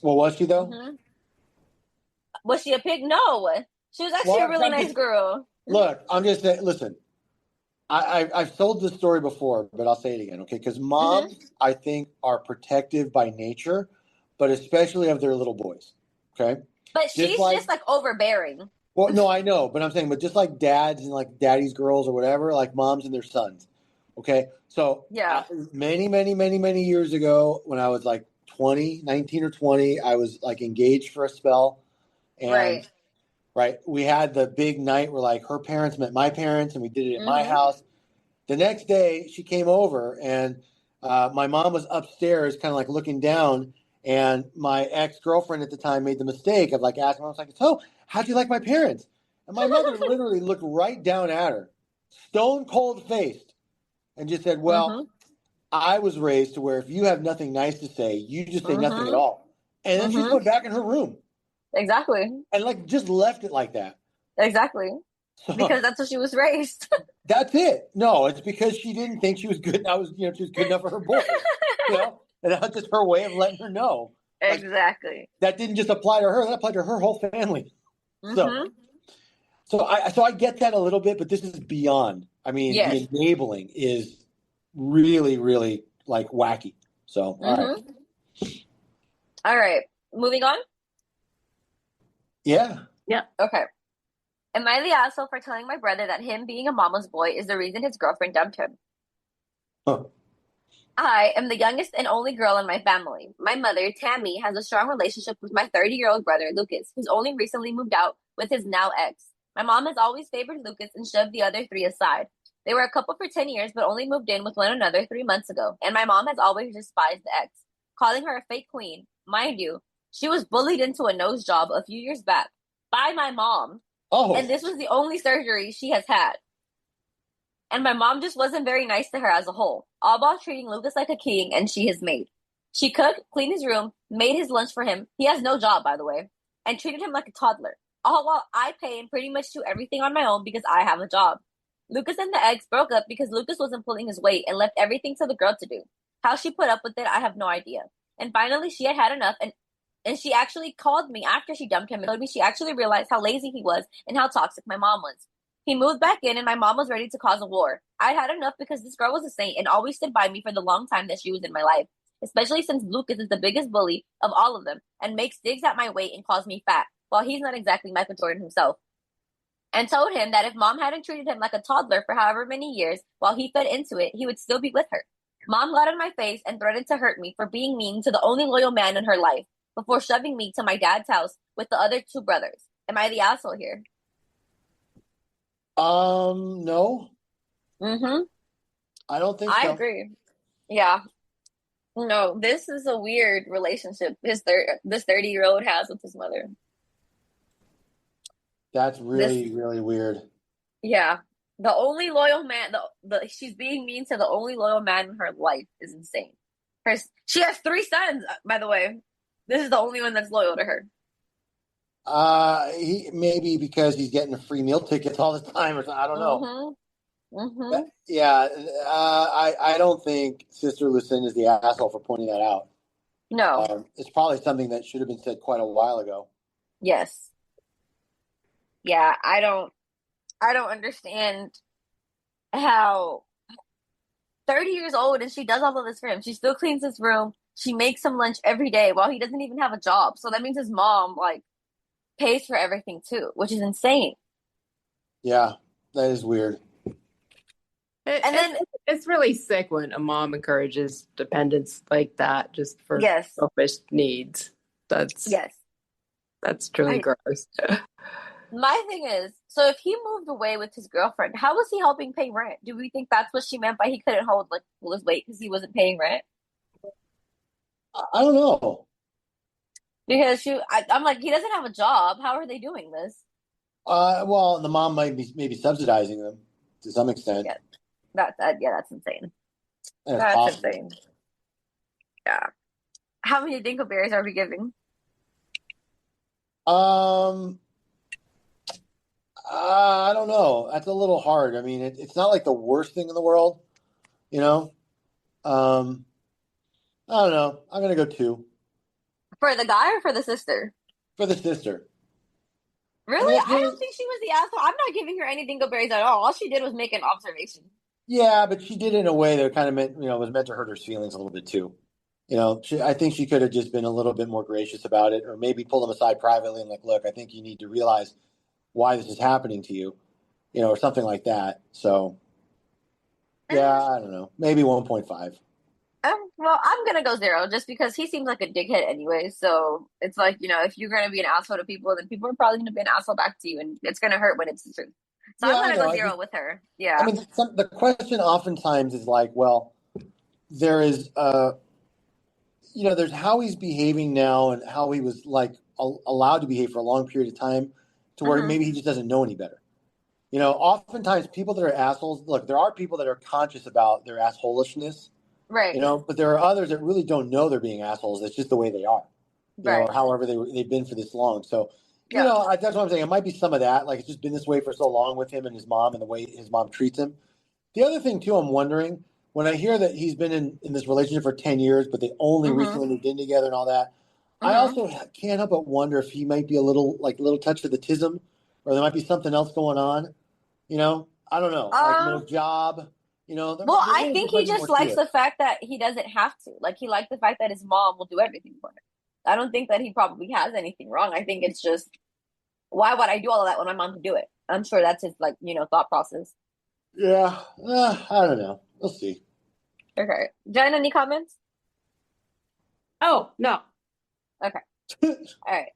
Well, was she though? Mm-hmm. Was she a pig? No, she was actually a really nice girl. Look, I'm just saying. Listen, I've told this story before, but I'll say it again, okay? Because moms, I think, are protective by nature, but especially of their little boys. Okay. But she's just like overbearing. Well, no, I know, but I'm saying, but just like dads and like daddy's girls or whatever, like moms and their sons. Okay. So Yeah. many years ago, when I was like 19 or 20, I was like engaged for a spell. And right, we had the big night where like her parents met my parents and we did it in my house. The next day she came over and my mom was upstairs kind of like looking down, and my ex-girlfriend at the time made the mistake of like asking, I was like, so how'd you like my parents? And my mother literally looked right down at her, stone cold faced, and just said, well, I was raised to where if you have nothing nice to say, you just say nothing at all. And then she just went back in her room. Exactly. And like just left it like that. Exactly. So, because that's what she was raised. That's it. No, it's because she didn't think she was good. I was, she was good enough for her boys. And that was just her way of letting her know. Exactly. Like, that didn't just apply to her. That applied to her whole family. So I get that a little bit, but this is beyond. I mean, the enabling is really, really like wacky. So, all right. Moving on. Yeah. Okay. Am I the asshole for telling my brother that him being a mama's boy is the reason his girlfriend dumped him? Huh. I am the youngest and only girl in my family. My mother, Tammy, has a strong relationship with my 30-year-old brother, Lucas, who's only recently moved out with his now ex. My mom has always favored Lucas and shoved the other three aside. They were a couple for 10 years, but only moved in with one another 3 months ago, and my mom has always despised the ex, calling her a fake queen. Mind you, she was bullied into a nose job a few years back by my mom. Oh. And this was the only surgery she has had. And my mom just wasn't very nice to her as a whole, all while treating Lucas like a king and she his maid. She cooked, cleaned his room, made his lunch for him. He has no job, by the way, and treated him like a toddler, all while I pay and pretty much do everything on my own because I have a job. Lucas and the ex broke up because Lucas wasn't pulling his weight and left everything to the girl to do. How she put up with it, I have no idea. And finally, she had enough, and she actually called me after she dumped him and told me she actually realized how lazy he was and how toxic my mom was. He moved back in and my mom was ready to cause a war. I'd had enough because this girl was a saint and always stood by me for the long time that she was in my life, especially since Lucas is the biggest bully of all of them and makes digs at my weight and calls me fat, while he's not exactly Michael Jordan himself. And told him that if mom hadn't treated him like a toddler for however many years while he fed into it, he would still be with her. Mom got in my face and threatened to hurt me for being mean to the only loyal man in her life. before shoving me to my dad's house with the other two brothers. Am I the asshole here? No, Mm-hmm. I don't think I so. agree. Yeah. No, this is a weird relationship this 30-year-old has with his mother. That's This, really, really weird. yeah. The only loyal man, she's being mean to the only loyal man in her life is insane. She has 3 sons, by the way. This is the only one that's loyal to her. He maybe because he's getting free meal tickets all the time, or something. I don't know. Mm-hmm. Mm-hmm. Yeah, I don't think Sister Lucinda is the asshole for pointing that out. No. It's probably something that should have been said quite a while ago. Yes. Yeah, I don't understand how 30 years old and she does all of this for him. She still cleans his room. She makes him lunch every day while he doesn't even have a job. So that means his mom like pays for everything too, which is insane. Yeah, that is weird. And then It's really sick when a mom encourages dependence like that just for yes. selfish needs. That's truly gross. My thing is, so if he moved away with his girlfriend, how was he helping pay rent? Do we think that's what she meant by he couldn't hold his weight because he wasn't paying rent? I don't know. Because I'm like, he doesn't have a job. How are they doing this? Well, the mom might be maybe subsidizing them to some extent. Yeah, that's insane. That's possible. Insane. Yeah. How many dingleberries are we giving? I don't know. That's a little hard. I mean, it's not like the worst thing in the world, you know. I don't know. I'm gonna go 2 For the guy or for the sister? for the sister. Really? I mean, I don't think she was the asshole. I'm not giving her any dingleberries at all. All she did was make an observation. yeah, but she did it in a way that kind of meant, was meant to hurt her feelings a little bit too. I think she could have just been a little bit more gracious about it, or maybe pull them aside privately and like, look, I think you need to realize why this is happening to you, or something like that. So, yeah, I don't know, maybe 1.5. Well, I'm gonna go 0 just because he seems like a dickhead anyway. So it's like, if you're gonna be an asshole to people, then people are probably gonna be an asshole back to you, and it's gonna hurt when it's the truth. So Yeah, I'm I gonna know. go 0 with her. Yeah. I mean, the question oftentimes is like, well, there is, there's how he's behaving now and how he was like allowed to behave for a long period of time to where maybe he just doesn't know any better. Oftentimes people that are assholes, look, there are people that are conscious about their assholishness, Right. But there are others that really don't know they're being assholes. It's just the way they are, right. Or however they've been for this long. So, Yeah. that's what I'm saying. It might be some of that. Like, it's just been this way for so long with him and his mom and the way his mom treats him. The other thing, too, I'm wondering, when I hear that he's been in this relationship for 10 years, but they only recently moved in together and all that, I also can't help but wonder if he might be a little touch of the tism, or there might be something else going on. I don't know. Like, no job. Well, I think he just likes the fact that he doesn't have to. Like, he likes the fact that his mom will do everything for him. I don't think that he probably has anything wrong. I think it's just, why would I do all of that when my mom can do it? I'm sure that's his, thought process. Yeah. I don't know. We'll see. Okay. Jen, any comments? Oh, no. Okay. All right.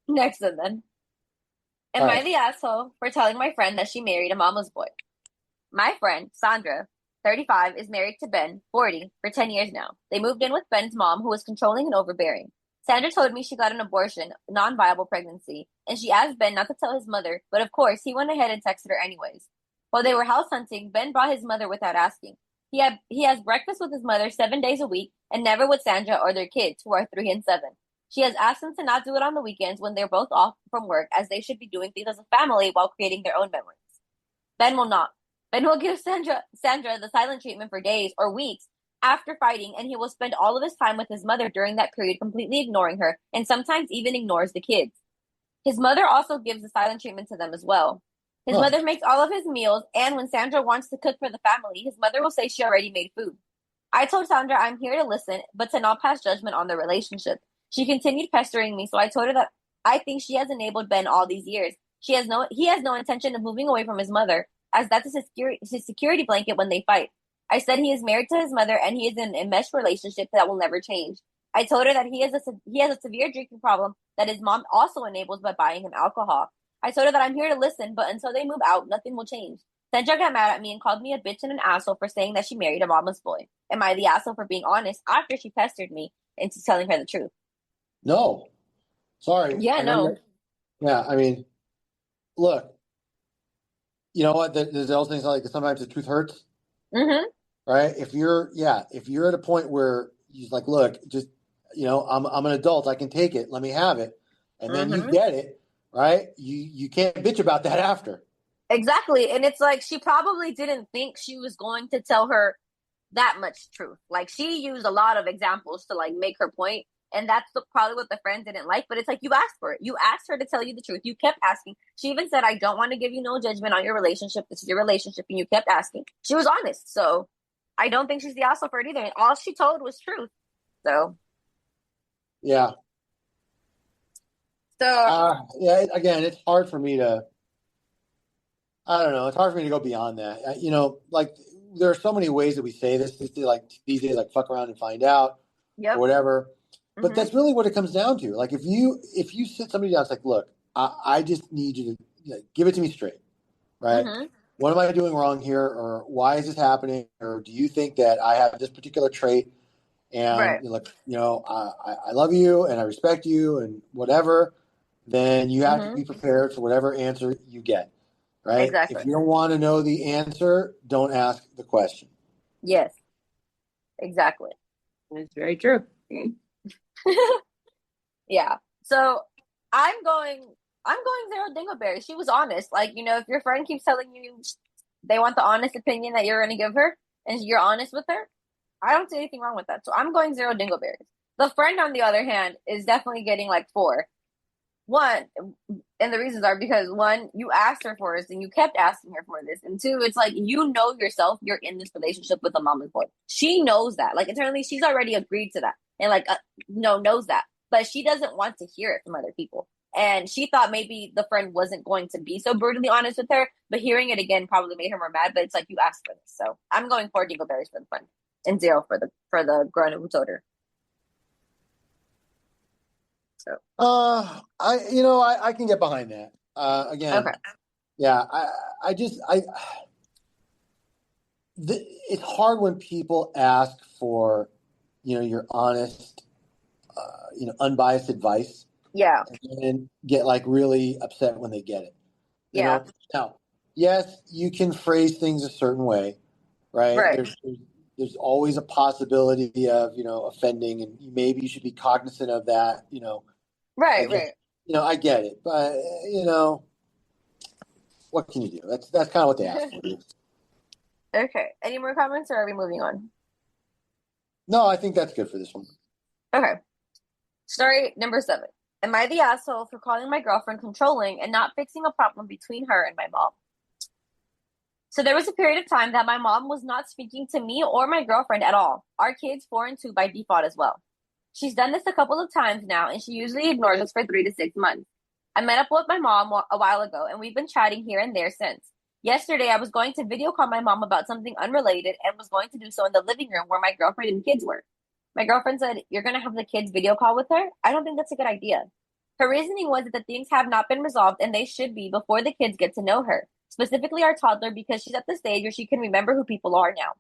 Next one, then. Am I the asshole for telling my friend that she married a mama's boy? My friend, Sandra, 35, is married to Ben, 40, for 10 years now. They moved in with Ben's mom, who was controlling and overbearing. Sandra told me she got an abortion, non-viable pregnancy, and she asked Ben not to tell his mother, but of course, he went ahead and texted her anyways. While they were house hunting, Ben brought his mother without asking. He has breakfast with his mother 7 days a week, and never with Sandra or their kids, who are 3 and 7. She has asked him to not do it on the weekends when they're both off from work, as they should be doing things as a family while creating their own memories. Ben will not. Ben will give Sandra the silent treatment for days or weeks after fighting, and he will spend all of his time with his mother during that period, completely ignoring her, and sometimes even ignores the kids. His mother also gives the silent treatment to them as well. His mother makes all of his meals, and when Sandra wants to cook for the family, his mother will say she already made food. I told Sandra I'm here to listen, but to not pass judgment on the relationship. She continued pestering me, so I told her that I think she has enabled Ben all these years. He has no intention of moving away from his mother, as that's his security blanket when they fight. I said he is married to his mother and he is in a enmeshed relationship that will never change. I told her that he has a severe drinking problem that his mom also enables by buying him alcohol. I told her that I'm here to listen, but until they move out, nothing will change. Sandra got mad at me and called me a bitch and an asshole for saying that she married a mama's boy. Am I the asshole for being honest after she pestered me into telling her the truth? No. Sorry. Yeah, I know no. yeah, I mean, look, you know what? There's those things like sometimes the truth hurts, Mm-hmm. right? If you're at a point where he's like, look, just I'm an adult, I can take it, let me have it, and then you Mm-hmm. get it, right? You can't bitch about that after. Exactly. And it's like she probably didn't think she was going to tell her that much truth. Like she used a lot of examples to like make her point, and that's probably what the friend didn't like. But it's like you asked for it. You asked her to tell you the truth. You kept asking. She even said, "I don't want to give you no judgment on your relationship. This is your relationship," and you kept asking. She was honest, so I don't think she's the asshole for it either. And all she told was truth. So Yeah. Yeah. Again, it's hard for me to. I don't know. It's hard for me to go beyond that. Like there are so many ways that we say this. Like these days, like fuck around and find out, or yep. whatever. But Mm-hmm. that's really what it comes down to. Like if you sit somebody down, it's like, look, I just need you to give it to me straight, right? Mm-hmm. What am I doing wrong here, or why is this happening, or do you think that I have this particular trait, and Right. I love you and I respect you and whatever, then you have to Mm-hmm. be prepared for whatever answer you get. Right? Exactly. If you don't want to know the answer, don't ask the question. Yes. Exactly. It's very true. Yeah. So I'm going zero dingleberry. She was honest. Like, if your friend keeps telling you they want the honest opinion that you're going to give her and you're honest with her, I don't see anything wrong with that. So I'm going zero dingleberries. The friend, on the other hand, is definitely getting like four. One, and the reasons are because one, you asked her for this and you kept asking her for this. And two, it's like, yourself, you're in this relationship with a mama's boy. She knows that. Like, internally, she's already agreed to that and like, knows that. But she doesn't want to hear it from other people. And she thought maybe the friend wasn't going to be so brutally honest with her, but hearing it again probably made her more mad. But it's like you asked for this, so I'm going for dingleberries for the friend and zero for the grown who told her. So I can get behind that. Again, okay, yeah, it's hard when people ask for, your honest, unbiased advice. yeah, And get like really upset when they get it. yeah, Now, yes, you can phrase things a certain way, right? right, There's always a possibility of offending, and maybe you should be cognizant of that. I right, get, right. I get it, but what can you do? That's kind of what they asked for. Okay. Any more comments, or are we moving on? No, I think that's good for this one. Okay. Story number 7. Am I the asshole for calling my girlfriend controlling and not fixing a problem between her and my mom? So there was a period of time that my mom was not speaking to me or my girlfriend at all. Our kids 4 and 2 by default as well. She's done this a couple of times now, and she usually ignores us for 3 to 6 months. I met up with my mom a while ago, and we've been chatting here and there since. Yesterday, I was going to video call my mom about something unrelated and was going to do so in the living room where my girlfriend and kids were. My girlfriend said, "You're going to have the kids video call with her? I don't think that's a good idea." Her reasoning was that the things have not been resolved and they should be before the kids get to know her, specifically our toddler, because she's at the stage where she can remember who people are now.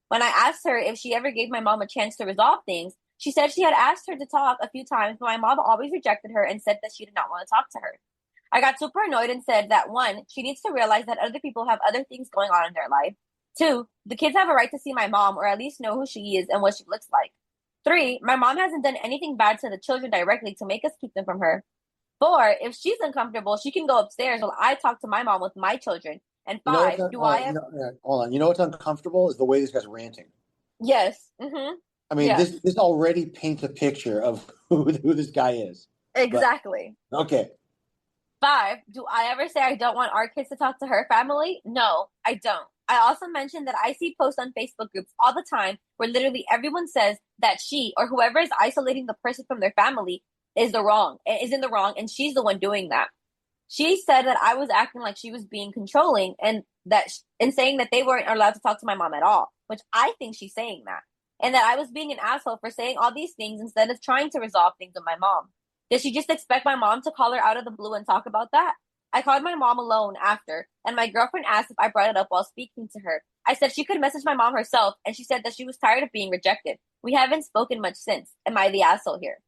When I asked her if she ever gave my mom a chance to resolve things, she said she had asked her to talk a few times, but my mom always rejected her and said that she did not want to talk to her. I got super annoyed and said that 1, she needs to realize that other people have other things going on in their life. 2, the kids have a right to see my mom or at least know who she is and what she looks like. 3, my mom hasn't done anything bad to the children directly to make us keep them from her. 4, if she's uncomfortable, she can go upstairs while I talk to my mom with my children. And 5, do I have... Hold on. You know what's uncomfortable is the way this guy's ranting. Yes. Mm-hmm. I mean, yeah. this already paints a picture of who this guy is. Exactly. But, okay. 5, do I ever say I don't want our kids to talk to her family? No, I don't. I also mentioned that I see posts on Facebook groups all the time where literally everyone says that she or whoever is isolating the person from their family is in the wrong, and she's the one doing that. She said that I was acting like she was being controlling and saying that they weren't allowed to talk to my mom at all, which I think she's saying that. and that I was being an asshole for saying all these things instead of trying to resolve things with my mom. Did she just expect my mom to call her out of the blue and talk about that? I called my mom alone after, and my girlfriend asked if I brought it up while speaking to her. I said she could message my mom herself, and she said that she was tired of being rejected. We haven't spoken much since. Am I the asshole here?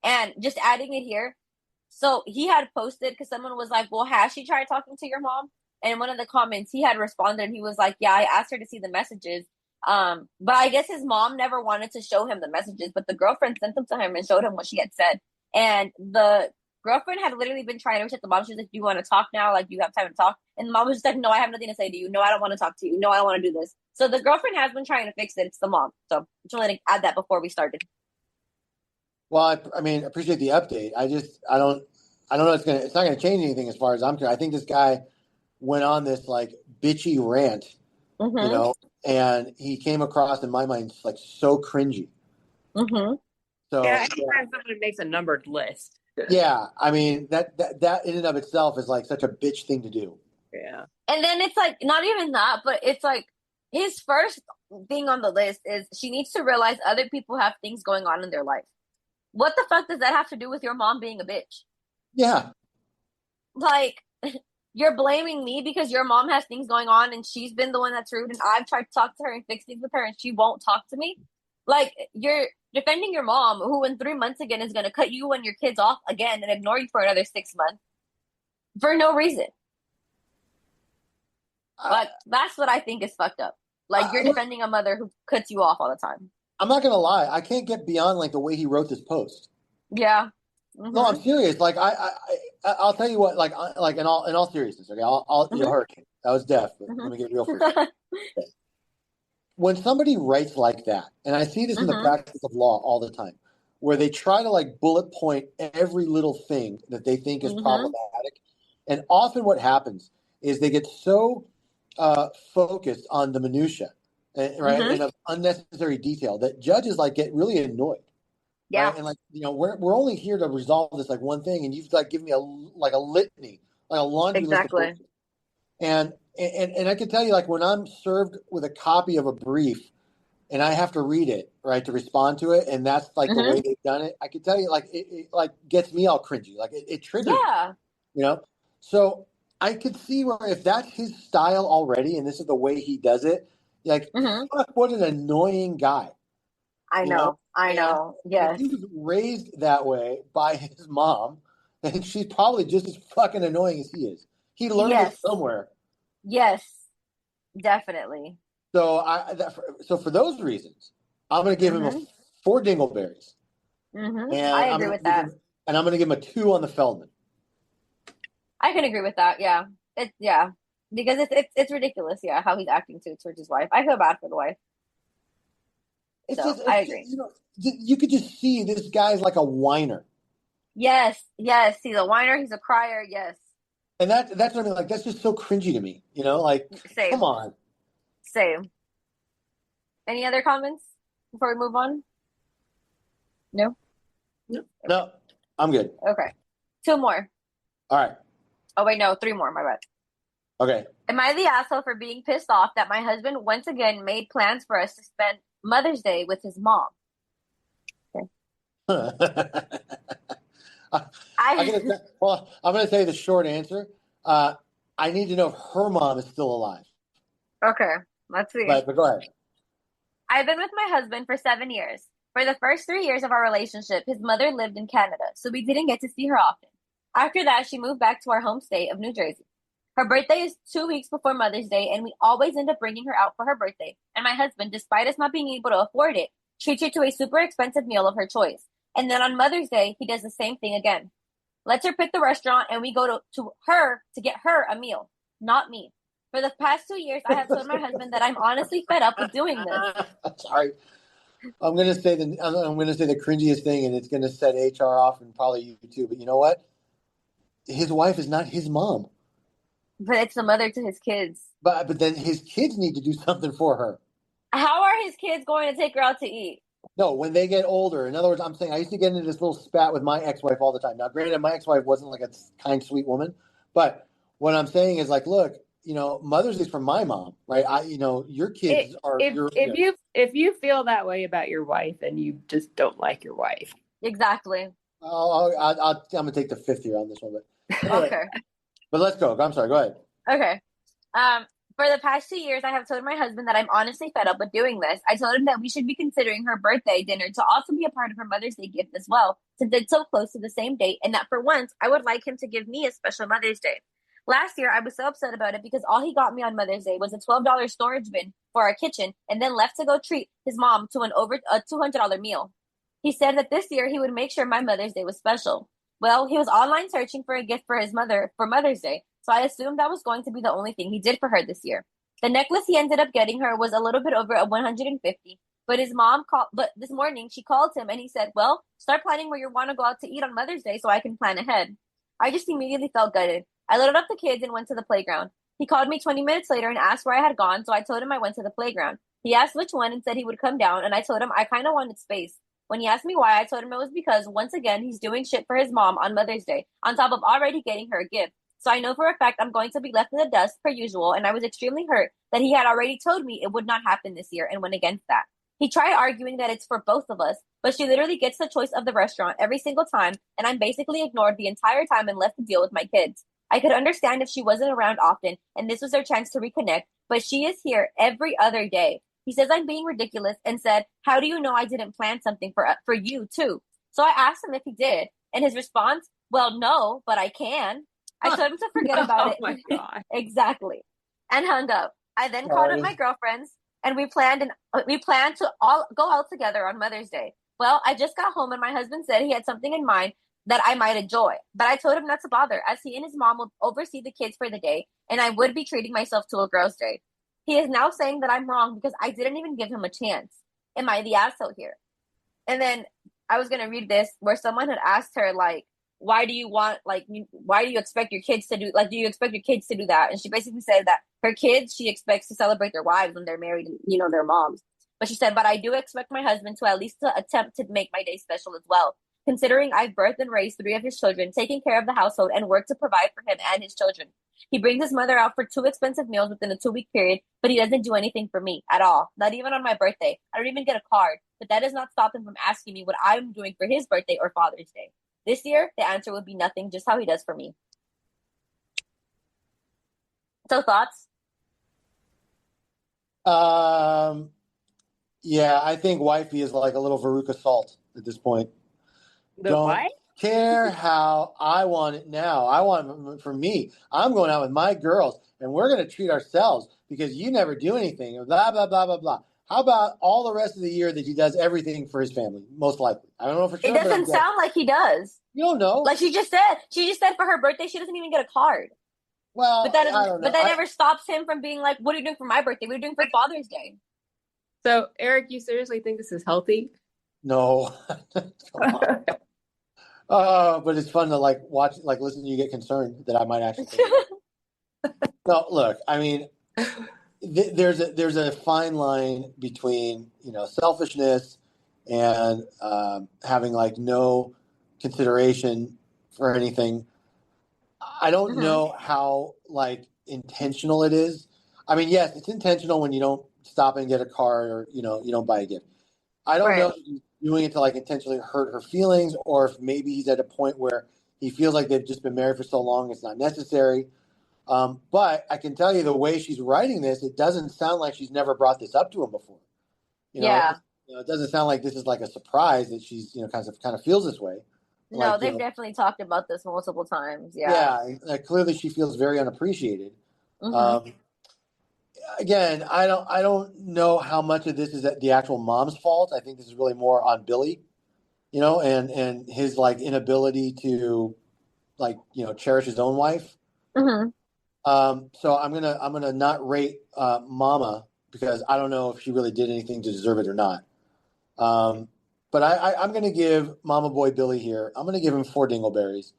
And just adding it here, so he had posted, because someone was like, well, has she tried talking to your mom? And in one of the comments, he had responded, and he was like, yeah, I asked her to see the messages. But I guess his mom never wanted to show him the messages, but the girlfriend sent them to him and showed him what she had said. And the girlfriend had literally been trying to reach out to the mom. She was like, do you want to talk now? Like, do you have time to talk? And the mom was just like, no, I have nothing to say to you. No, I don't want to talk to you. No, I don't want to do this. So the girlfriend has been trying to fix it. It's the mom. So just wanted to add that before we started. Well, I mean, I appreciate the update. I don't know. It's not gonna change anything as far as I'm concerned. I think this guy went on this like bitchy rant, and he came across in my mind like so cringy. Mm-hmm. So yeah, anytime somebody makes a numbered list. Yeah, I mean that in and of itself is like such a bitch thing to do. Yeah. And then it's like not even that, but it's like his first thing on the list is she needs to realize other people have things going on in their life. What the fuck does that have to do with your mom being a bitch? Yeah. Like, you're blaming me because your mom has things going on and she's been the one that's rude and I've tried to talk to her and fix things with her and she won't talk to me. Like, you're defending your mom, who in 3 months again is going to cut you and your kids off again and ignore you for another 6 months for no reason. Like, that's what I think is fucked up. Like, you're defending a mother who cuts you off all the time. I'm not gonna lie. I can't get beyond like the way he wrote this post. Yeah. Mm-hmm. No, I'm serious. Like I'll tell you what. Like in all seriousness. Okay, I'll Hurricane. That was deaf. But let me get real for a second. When somebody writes like that, and I see this in the practice of law all the time, where they try to like bullet point every little thing that they think is problematic, and often what happens is they get so focused on the minutia, right, and of unnecessary detail that judges like get really annoyed. Yeah, right? And like we're only here to resolve this like one thing, and you've like given me a litany, like a laundry list of bullshit. And I can tell you, like, when I'm served with a copy of a brief and I have to read it, right, to respond to it, and that's like the way they've done it, I can tell you, like, it like gets me all cringy. Like, it triggers me, So I could see where if that's his style already and this is the way he does it, like, fuck, what an annoying guy. I know. Yes. He was raised that way by his mom, and she's probably just as fucking annoying as he is. He learned it somewhere. Yes, definitely. So so for those reasons, I'm going to give him 4 dingleberries. And I agree with that. And I'm going to give him a 2 on the Feldman. I can agree with that. Yeah, because it's ridiculous. Yeah, how he's acting towards his wife. I feel bad for the wife. I agree. You could just see this guy's like a whiner. Yes, he's a whiner. He's a crier. Yes. And that's what I mean. Like, that's just so cringy to me. Like, Same. Come on. Same. Any other comments before we move on? No? No, I'm good. Okay. 2 more. All right. Oh, wait, no, 3 more. My bad. Okay. Am I the asshole for being pissed off that my husband once again made plans for us to spend Mother's Day with his mom? Okay. I'm going to tell you the short answer. I need to know if her mom is still alive. Okay, let's see. But go ahead. I've been with my husband for 7 years. For the first 3 years of our relationship, his mother lived in Canada, so we didn't get to see her often. After that, she moved back to our home state of New Jersey. Her birthday is 2 weeks before Mother's Day, and we always end up bringing her out for her birthday. And my husband, despite us not being able to afford it, treats her to a super expensive meal of her choice. And then on Mother's Day, he does the same thing again. Lets her pick the restaurant, and we go to her to get her a meal, not me. For the past 2 years, I have told my husband that I'm honestly fed up with doing this. Sorry, I'm going to say the cringiest thing, and it's going to set HR off and probably you too. But you know what? His wife is not his mom. But it's the mother to his kids. But then his kids need to do something for her. How are his kids going to take her out to eat? No, when they get older. In other words, I'm saying I used to get into this little spat with my ex-wife all the time. Now, granted, my ex-wife wasn't like a kind, sweet woman. But what I'm saying is like, look, Mother's Day is from my mom, right? Your kids are your. If you feel that way about your wife, then you just don't like your wife. Exactly. I'm gonna take the fifth here on this one, but anyway. Okay. But let's go. I'm sorry. Go ahead. Okay. For the past 2 years, I have told my husband that I'm honestly fed up with doing this. I told him that we should be considering her birthday dinner to also be a part of her Mother's Day gift as well, since it's so close to the same date, and that for once, I would like him to give me a special Mother's Day. Last year, I was so upset about it because all he got me on Mother's Day was a $12 storage bin for our kitchen and then left to go treat his mom to a $200 meal. He said that this year he would make sure my Mother's Day was special. Well, he was online searching for a gift for his mother for Mother's Day, so I assumed that was going to be the only thing he did for her this year. The necklace he ended up getting her was a little bit over a 150, but his mom called. But this morning she called him and he said, "Well, start planning where you want to go out to eat on Mother's Day so I can plan ahead." I just immediately felt gutted. I loaded up the kids and went to the playground. He called me 20 minutes later and asked where I had gone, so I told him I went to the playground. He asked which one and said he would come down, and I told him I kind of wanted space. When he asked me why, I told him it was because, once again, he's doing shit for his mom on Mother's Day, on top of already getting her a gift. So I know for a fact I'm going to be left in the dust per usual, and I was extremely hurt that he had already told me it would not happen this year and went against that. He tried arguing that it's for both of us, but she literally gets the choice of the restaurant every single time, and I'm basically ignored the entire time and left to deal with my kids. I could understand if she wasn't around often and this was their chance to reconnect, but she is here every other day. He says I'm being ridiculous and said, "How do you know I didn't plan something for you too?" So I asked him if he did, and his response, "Well, no, but I can." I told him to forget about it. Oh my God. Exactly. And hung up. I then called up my girlfriends and we planned to all go out together on Mother's Day. Well, I just got home and my husband said he had something in mind that I might enjoy. But I told him not to bother, as he and his mom would oversee the kids for the day, and I would be treating myself to a girls' day. He is now saying that I'm wrong because I didn't even give him a chance. Am I the asshole here? And then I was gonna read this where someone had asked her, like, why do you expect your kids to do you expect your kids to do that? And she basically said that her kids, she expects to celebrate their wives when they're married and, their moms. But she said, but I do expect my husband to at least attempt to make my day special as well. Considering I've birthed and raised 3 of his children, taking care of the household, and work to provide for him and his children. He brings his mother out for 2 expensive meals within a 2-week period, but he doesn't do anything for me at all. Not even on my birthday. I don't even get a card, but that does not stop him from asking me what I'm doing for his birthday or Father's Day. This year, the answer would be nothing, just how he does for me. So, thoughts? Yeah, I think wifey is like a little Veruca Salt at this point. Don't what? Care how I want it now. I want it for me. I'm going out with my girls, and we're going to treat ourselves because you never do anything. Blah, blah, blah, blah, blah. How about all the rest of the year that he does everything for his family? Most likely. I don't know for sure. It doesn't sound like he does. You don't know. Like she just said for her birthday, she doesn't even get a card. Well, but that never stops him from being like, what are you doing for my birthday? What are you doing for Father's Day? So, Eric, you seriously think this is healthy? No. But it's fun to watch, listen to you get concerned that I might actually think No, look, I mean, there's a fine line between, selfishness and having no consideration for anything. I don't know how intentional it is. I mean, yes, it's intentional when you don't stop and get a card or, you don't buy a gift. I don't know if he's doing it to intentionally hurt her feelings, or if maybe he's at a point where he feels like they've just been married for so long it's not necessary. But I can tell you the way she's writing this, it doesn't sound like she's never brought this up to him before. It doesn't sound like this is a surprise that she's kind of feels this way. No, they've definitely talked about this multiple times. Yeah. Yeah. Clearly, she feels very unappreciated. Again, I don't know how much of this is the actual mom's fault. I think this is really more on Billy, and his inability to cherish his own wife. So I'm gonna not rate Mama because I don't know if she really did anything to deserve it or not. But I'm gonna give Mama Boy Billy here. I'm gonna give him 4 dingleberries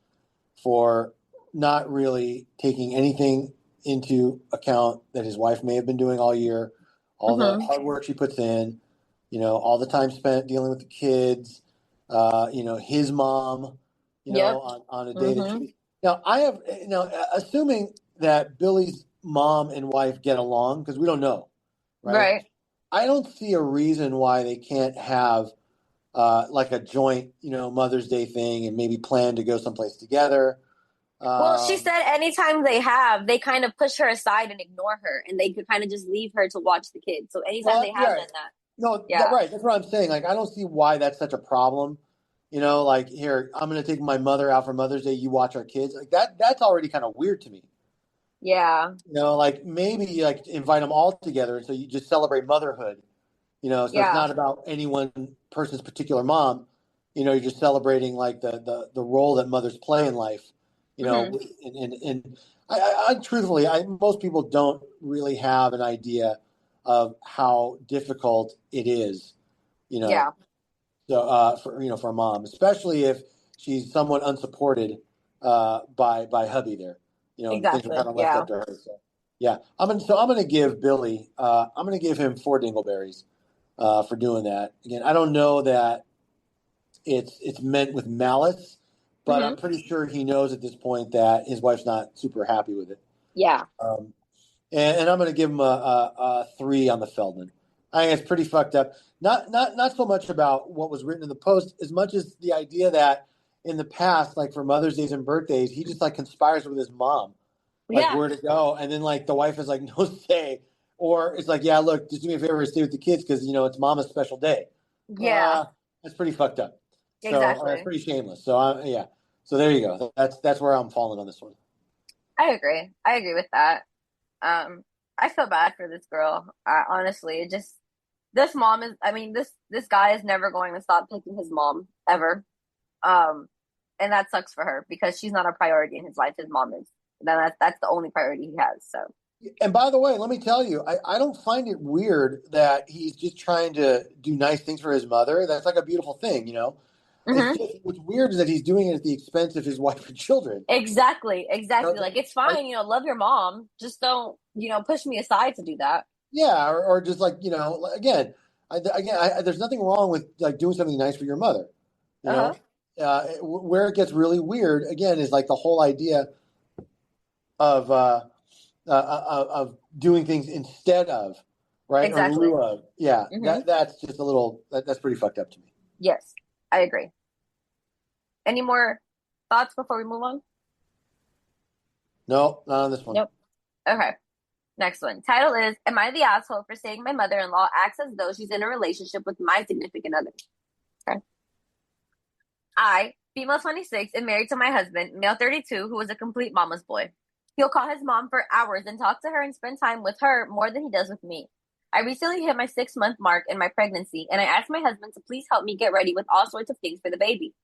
for not really taking anything into account that his wife may have been doing all year, all the hard work she puts in, all the time spent dealing with the kids, his mom, on a day that she. Now I have, assuming that Billy's mom and wife get along, because we don't know, right? Right. I don't see a reason why they can't have like a joint, Mother's Day thing and maybe plan to go someplace together. Well, she said anytime they kind of push her aside and ignore her, and they could kind of just leave her to watch the kids. So anytime they have done that. No, Yeah. right. That's what I'm saying. Like, I don't see why that's such a problem. Like, here, I'm going to take my mother out for Mother's Day. You watch our kids. Like that's already kind of weird to me. Yeah. Like maybe like invite them all together. And so you just celebrate motherhood, so it's not about any one person's particular mom. You're just celebrating like the role that mothers play in life, and I truthfully, most people don't really have an idea of how difficult it is, Yeah. So for a mom, especially if she's somewhat unsupported by hubby there, Exactly. things are kind of left up to her. So yeah, I'm gonna give Billy, I'm gonna give him 4 dingleberries for doing that. Again, I don't know that it's meant with malice, but I'm pretty sure he knows at this point that his wife's not super happy with it. Yeah. And I'm going to give him a 3 on the Feldman. I think it's pretty fucked up. Not so much about what was written in the post as much as the idea that in the past, like for Mother's Days and birthdays, he just like conspires with his mom, like where to go, and then like the wife is like no say, or it's like, yeah, look, just do me a favor, stay with the kids because it's Mama's special day. Yeah. That's pretty fucked up. Exactly. So it's pretty shameless. So yeah. So there you go. That's where I'm falling on this one. I agree with that. I feel bad for this girl. Honestly, this mom is. I mean, this guy is never going to stop picking his mom ever. And that sucks for her because she's not a priority in his life. His mom is. That's the only priority he has. So. And by the way, let me tell you, I don't find it weird that he's just trying to do nice things for his mother. That's like a beautiful thing, It's just, what's weird is that he's doing it at the expense of his wife and children. Exactly. Like, it's fine, love your mom. Just don't, push me aside to do that. Yeah, or just like, again, there's nothing wrong with like doing something nice for your mother. Where it gets really weird again is like the whole idea of doing things instead of, right? Exactly. Or in lieu of. Yeah, that's just a little. That's pretty fucked up to me. Yes, I agree. Any more thoughts before we move on? No, not on this one. Nope. Okay. Next one. Title is, Am I the asshole for saying my mother-in-law acts as though she's in a relationship with my significant other? Okay. I, female 26, am married to my husband, male 32, who is a complete mama's boy. He'll call his mom for hours and talk to her and spend time with her more than he does with me. I recently hit my 6-month mark in my pregnancy, and I asked my husband to please help me get ready with all sorts of things for the baby.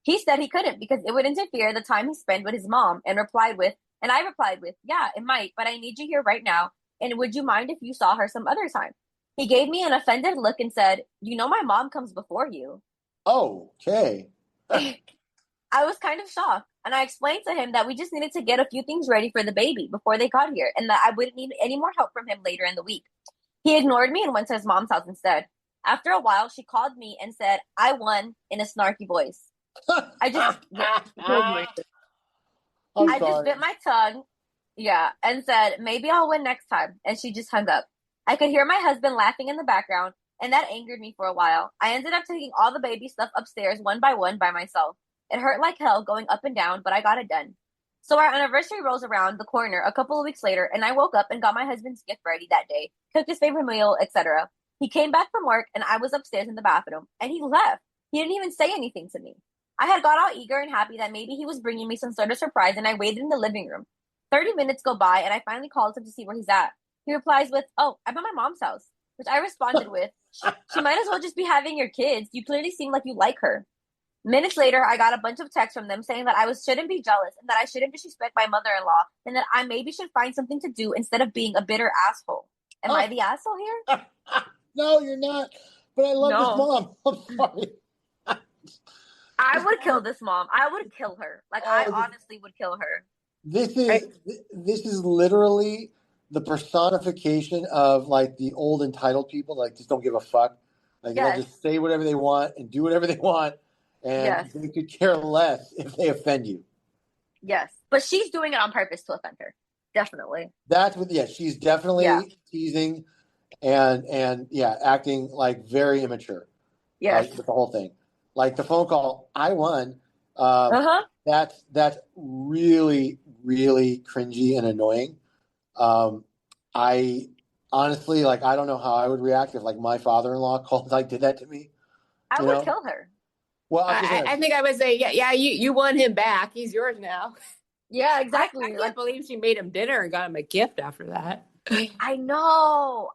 He said he couldn't because it would interfere the time he spent with his mom, and I replied with, yeah, it might, but I need you here right now, and would you mind if you saw her some other time? He gave me an offended look and said, my mom comes before you. Oh, okay. I was kind of shocked, and I explained to him that we just needed to get a few things ready for the baby before they got here, and that I wouldn't need any more help from him later in the week. He ignored me and went to his mom's house instead. After a while, she called me and said, I won, in a snarky voice. I just bit my tongue, and said, maybe I'll win next time, and she just hung up. I could hear my husband laughing in the background, and that angered me for a while. I ended up taking all the baby stuff upstairs one by one by myself. It hurt like hell going up and down, but I got it done. So our anniversary rolls around the corner a couple of weeks later, and I woke up and got my husband's gift ready that day, cooked his favorite meal, etc. He came back from work, and I was upstairs in the bathroom, and he left. He didn't even say anything to me. I had got all eager and happy that maybe he was bringing me some sort of surprise, and I waited in the living room. 30 minutes go by, and I finally called him to see where he's at. He replies with, oh, I'm at my mom's house, which I responded with, she might as well just be having your kids. You clearly seem like you like her. Minutes later, I got a bunch of texts from them saying that shouldn't be jealous and that I shouldn't disrespect my mother-in-law and that I maybe should find something to do instead of being a bitter asshole. Am I the asshole here? No, you're not. But I love this mom. I'm sorry. I would kill this mom. I would kill her. Like, I honestly would kill her. This is literally the personification of like the old entitled people, like just don't give a fuck. Like they'll just say whatever they want and do whatever they want. And they could care less if they offend you. Yes. But she's doing it on purpose to offend her. Definitely. That's what. Yeah, she's definitely teasing and yeah, acting like very immature. Yes. With the whole thing, like the phone call, I won. That's really really cringy and annoying. I honestly, like, I don't know how I would react if like my father-in-law called, like, did that to me. I would kill her. Well, I think I would say, yeah, you won him back. He's yours now. Yeah, exactly. I can't believe she made him dinner and got him a gift after that. I know.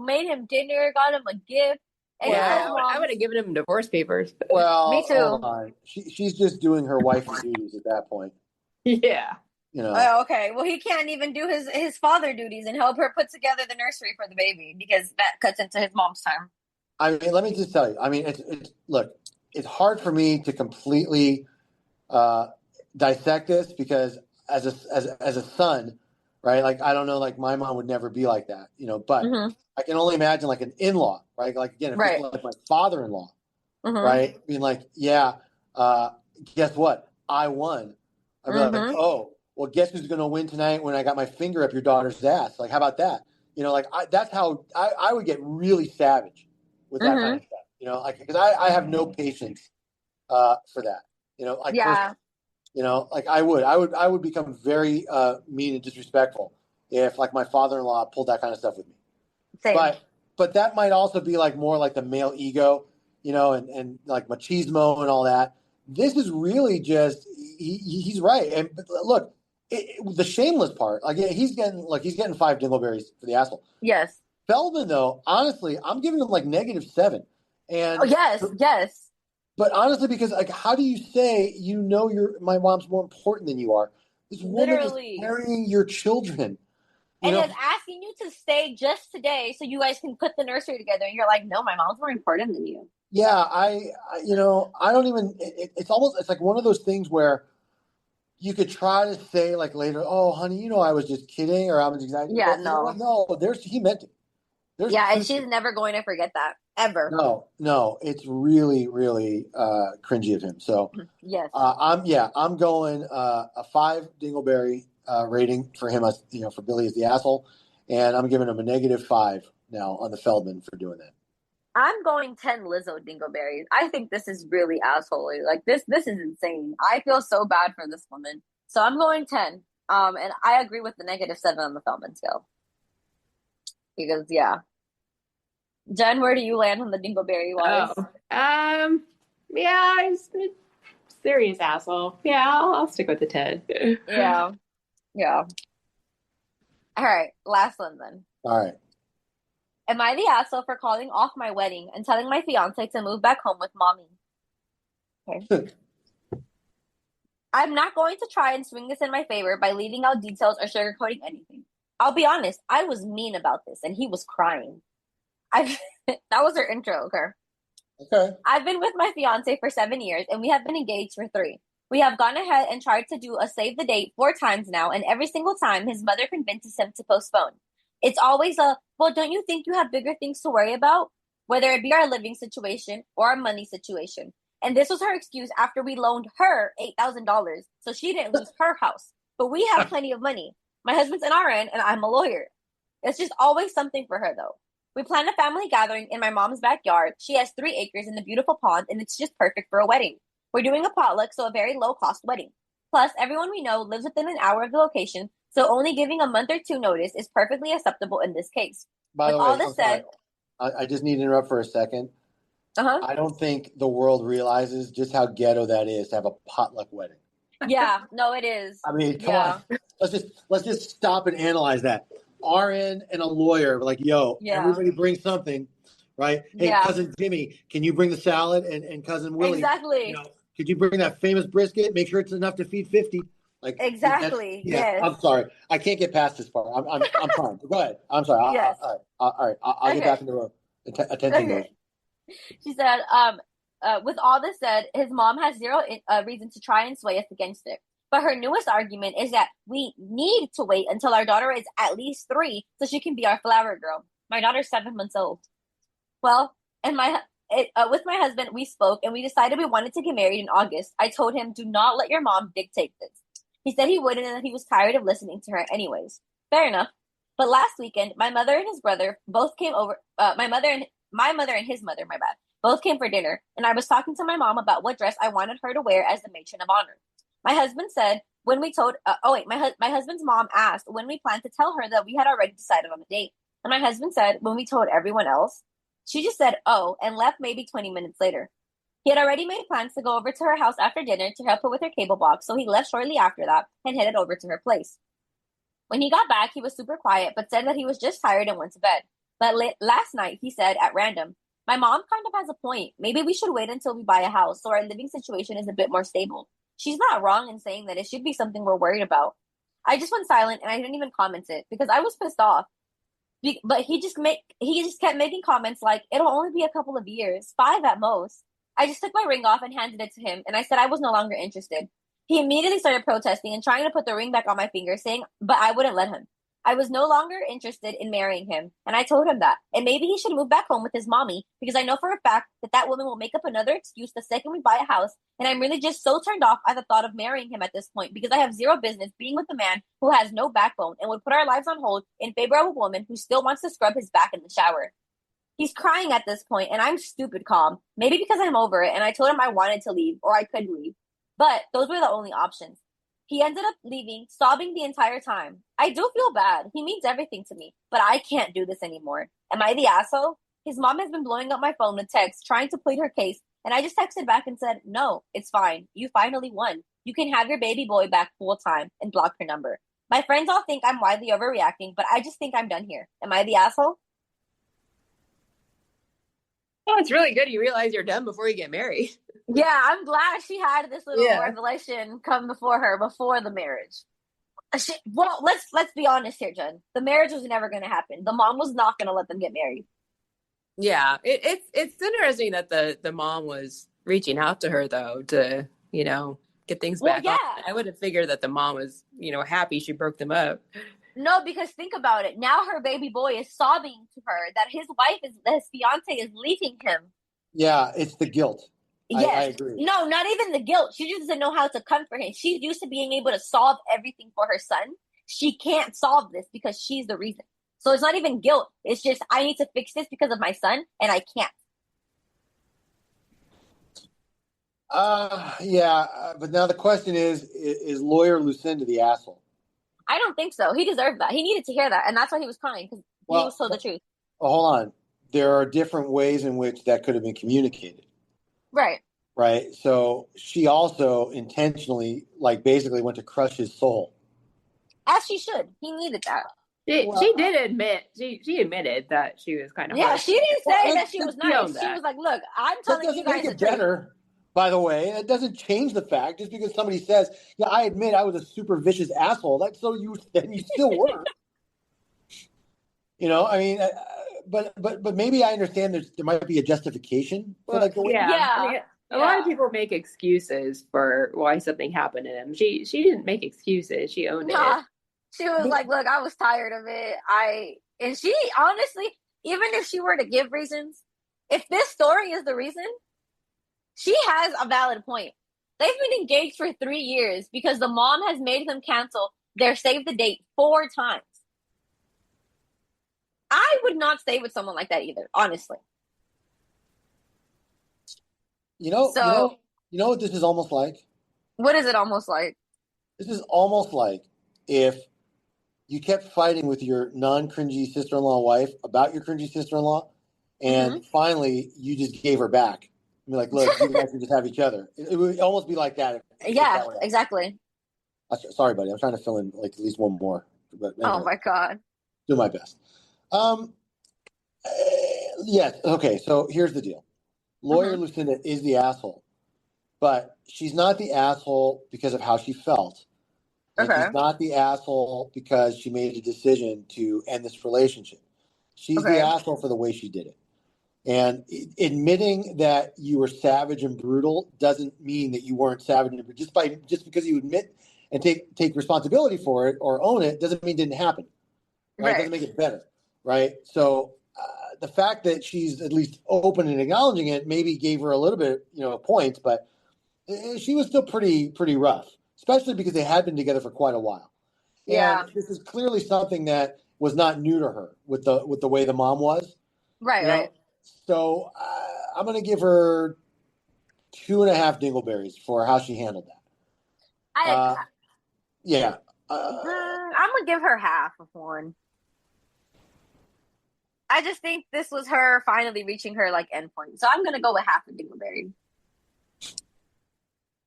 Made him dinner, got him a gift. And I would have given him divorce papers. Well, me too. hold on. She's just doing her wifey duties at that point. Yeah. Oh, okay. Well, he can't even do his father duties and help her put together the nursery for the baby because that cuts into his mom's time. I mean, let me just tell you. I mean, it's hard for me to completely dissect this because as a son, right? Like, I don't know, like my mom would never be like that, but I can only imagine like an in-law, right? Like, again, if it's like my father-in-law, right? Being like, yeah, guess what? I won. I'd be like, oh, well, guess who's going to win tonight when I got my finger up your daughter's ass? Like, how about that? That's how I would get really savage with that kind of stuff, like, because I have no patience for that, like I would become very mean and disrespectful if like my father-in-law pulled that kind of stuff with me. Same. But that might also be like more like the male ego, and like machismo and all that. This is really just he's right. And look, the shameless part, like, he's getting 5 dingleberries for the asshole. Yes. Feldman, though, honestly, I'm giving him like -7. And yes. But honestly, because like, how do you say my mom's more important than you are? This woman is carrying your children. And is asking you to stay just today so you guys can put the nursery together. And you're like, no, my mom's more important than you. Yeah, I don't even. It's like one of those things where you could try to say like later, oh, honey, I was just kidding, or I was exaggerating. Yeah, no. He meant it. And she's never going to forget that ever. No, it's really, really cringy of him. So yes, I'm going a 5 dingleberry rating for him as for Billy as the asshole, and I'm giving him a -5 now on the Feldman for doing that. I'm going 10 Lizzo dingleberries. I think this is really assholey. Like, this is insane. I feel so bad for this woman. So I'm going 10. And I agree with the -7 on the Feldman scale. Because Jen, where do you land on the dingleberry wise? Yeah, he's a serious asshole. Yeah, I'll stick with the 10. Yeah. All right, last one then. All right. Am I the asshole for calling off my wedding and telling my fiance to move back home with mommy? Okay. I'm not going to try and swing this in my favor by leaving out details or sugarcoating anything. I'll be honest, I was mean about this and he was crying. That was her intro, okay. I've been with my fiance for 7 years and we have been engaged for 3. We have gone ahead and tried to do a save the date 4 times now, and every single time his mother convinces him to postpone. It's always well, don't you think you have bigger things to worry about? Whether it be our living situation or our money situation. And this was her excuse after we loaned her $8,000 so she didn't lose her house. But we have plenty of money. My husband's an RN and I'm a lawyer. It's just always something for her, though. We planned a family gathering in my mom's backyard. She has 3 acres in the beautiful pond, and it's just perfect for a wedding. We're doing a potluck, so a very low-cost wedding. Plus, everyone we know lives within an hour of the location, so only giving a month or 2 notice is perfectly acceptable in this case. By the way, all this said, I just need to interrupt for a second. I don't think the world realizes just how ghetto that is to have a potluck wedding. Yeah, no, it is. I mean, come on. Let's just stop and analyze that. RN and a lawyer, like, everybody bring something, right? Hey, cousin Jimmy, can you bring the salad? And cousin Willie, exactly. Could you bring that famous brisket? Make sure it's enough to feed 50. Like, exactly. Yes. I'm sorry, I can't get past this part. I'm fine. Go ahead. I'm sorry. Yes. All right. I'll get back into the attention mode. She said, with all this said, his mom has zero reason to try and sway us against it. But her newest argument is that we need to wait until our daughter is at least 3 so she can be our flower girl. My daughter's 7 months old. Well, and with my husband, we spoke and we decided we wanted to get married in August. I told him, do not let your mom dictate this. He said he wouldn't and that he was tired of listening to her anyways. Fair enough. But last weekend, my mother and his brother both came over. My mother and his mother, my bad, both came for dinner, and I was talking to my mom about what dress I wanted her to wear as the matron of honor. My husband said when we told. My husband's mom asked when we planned to tell her that we had already decided on a date, and my husband said when we told everyone else. She just said oh and left maybe 20 minutes later. He had already made plans to go over to her house after dinner to help her with her cable box, so he left shortly after that and headed over to her place. When he got back, he was super quiet, but said that he was just tired and went to bed. But last night, he said at random, my mom kind of has a point. Maybe we should wait until we buy a house so our living situation is a bit more stable. She's not wrong in saying that it should be something we're worried about. I just went silent and I didn't even comment it because I was pissed off. But he just kept making comments like, it'll only be a couple of years, 5 at most. I just took my ring off and handed it to him, and I said I was no longer interested. He immediately started protesting and trying to put the ring back on my finger, saying, but I wouldn't let him. I was no longer interested in marrying him, and I told him that. And maybe he should move back home with his mommy, because I know for a fact that that woman will make up another excuse the second we buy a house, and I'm really just so turned off at the thought of marrying him at this point, because I have zero business being with a man who has no backbone and would put our lives on hold in favor of a woman who still wants to scrub his back in the shower. He's crying at this point, and I'm stupid calm. Maybe because I'm over it, and I told him I wanted to leave, or I could leave. But those were the only options. He ended up leaving, sobbing the entire time. I do feel bad. He means everything to me, but I can't do this anymore. Am I the asshole? His mom has been blowing up my phone with texts, trying to plead her case, and I just texted back and said, no, it's fine. You finally won. You can have your baby boy back full time, and block her number. My friends all think I'm widely overreacting, but I just think I'm done here. Am I the asshole? Oh, it's really good you realize you're done before you get married. Yeah, I'm glad she had this little revelation come before her before the marriage. Well, let's be honest here, Jen. The marriage was never going to happen. The mom was not going to let them get married. Yeah, it's interesting that the mom was reaching out to her though to get things back. Yeah, on. I would have figured that the mom was happy she broke them up. No, because think about it. Now her baby boy is sobbing to her that his fiance is leaving him. Yeah, it's the guilt. Yes. I agree. No, not even the guilt. She just doesn't know how to comfort him. She's used to being able to solve everything for her son. She can't solve this because she's the reason. So it's not even guilt. It's just, I need to fix this because of my son, and I can't. But now the question is lawyer Lucinda the asshole? I don't think so. He deserved that. He needed to hear that, and that's why he was crying, because he was told the truth. Well, hold on. There are different ways in which that could have been communicated. Right. So she also intentionally, basically went to crush his soul. As she should. He needed that. She did admit. She admitted that she was kind of. Yeah, she didn't say that she was nice. She was like, "Look, I'm telling you guys the truth." Better. By the way, it doesn't change the fact just because somebody says, "Yeah, I admit I was a super vicious asshole." That's so you still were. I mean, but maybe I understand there might be a justification for A lot of people make excuses for why something happened to them. She didn't make excuses. She owned it. She was like, "Look, I was tired of it. And she honestly, even if she were to give reasons, if this story is the reason, she has a valid point. They've been engaged for 3 years because the mom has made them cancel their save the date 4 times. I would not stay with someone like that either, honestly. You know what this is almost like? What is it almost like? This is almost like if you kept fighting with your non-cringy sister-in-law wife about your cringy sister-in-law, and finally you just gave her back. Be like, look, you guys can just have each other. It would almost be like that. Yeah, exactly. Sorry, buddy. I'm trying to fill in at least one more. But anyway, oh my God. Do my best. Yes. Okay. So here's the deal. Lawyer Lucinda is the asshole, but she's not the asshole because of how she felt. And she's not the asshole because she made a decision to end this relationship. She's the asshole for the way she did it. And admitting that you were savage and brutal doesn't mean that you weren't savage and brutal. Just because you admit and take responsibility for it or own it doesn't mean it didn't happen. Right? It doesn't make it better. Right? So the fact that she's at least open and acknowledging it maybe gave her a little bit, points, but she was still pretty rough. especially because they had been together for quite a while. Yeah. And this is clearly something that was not new to her with the way the mom was. Right, right. So I'm going to give her 2.5 dingleberries for how she handled that. Yeah. I'm going to give her half of one. I just think this was her finally reaching her like endpoint. So I'm going to go with half a dingleberry.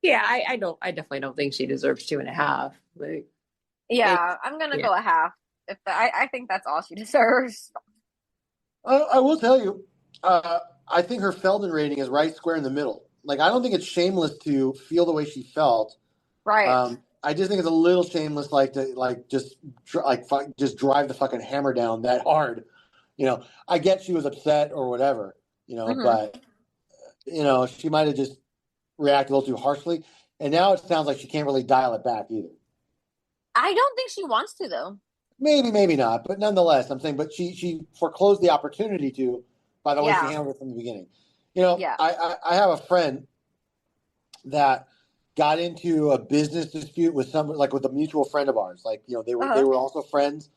Yeah, I definitely don't think she deserves 2.5. Like, yeah, I'm going to go a half. I think that's all she deserves. I will tell you, I think her Feldman rating is right square in the middle. Like, I don't think it's shameless to feel the way she felt. Right. I just think it's a little shameless, just drive the fucking hammer down that hard. I get she was upset or whatever, but she might have just reacted a little too harshly. And now it sounds like she can't really dial it back either. I don't think she wants to, though. Maybe, maybe not. But nonetheless, I'm saying, but she foreclosed the opportunity to by the way she handled it from the beginning. I have a friend that got into a business dispute with with a mutual friend of ours. They were also friends,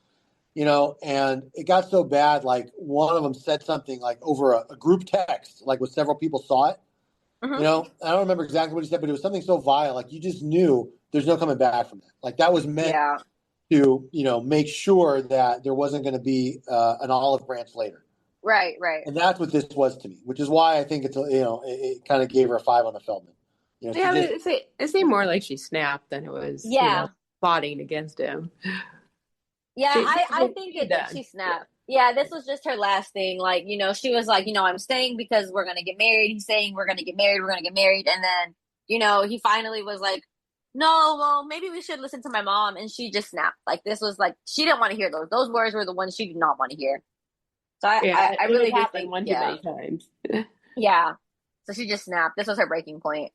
and it got so bad, like one of them said something like over a group text, like with several people saw it. I don't remember exactly what he said, but it was something so vile, like you just knew there's no coming back from that. Like that was meant to, make sure that there wasn't going to be an olive branch later. Right, right. And that's what this was to me, which is why I think it kind of gave her a 5 on the Feldman. It seemed more like she snapped than it was, plotting against him. Yeah, I think she snapped. Yeah, this was just her last thing. Like, she was like, I'm staying because we're going to get married. He's saying we're going to get married. We're going to get married. And then, he finally was like, no, well, maybe we should listen to my mom. And she just snapped. Like, this was like, she didn't want to hear those. Those words were the ones she did not want to hear. So I really do think, one too many times. Yeah. So she just snapped. This was her breaking point.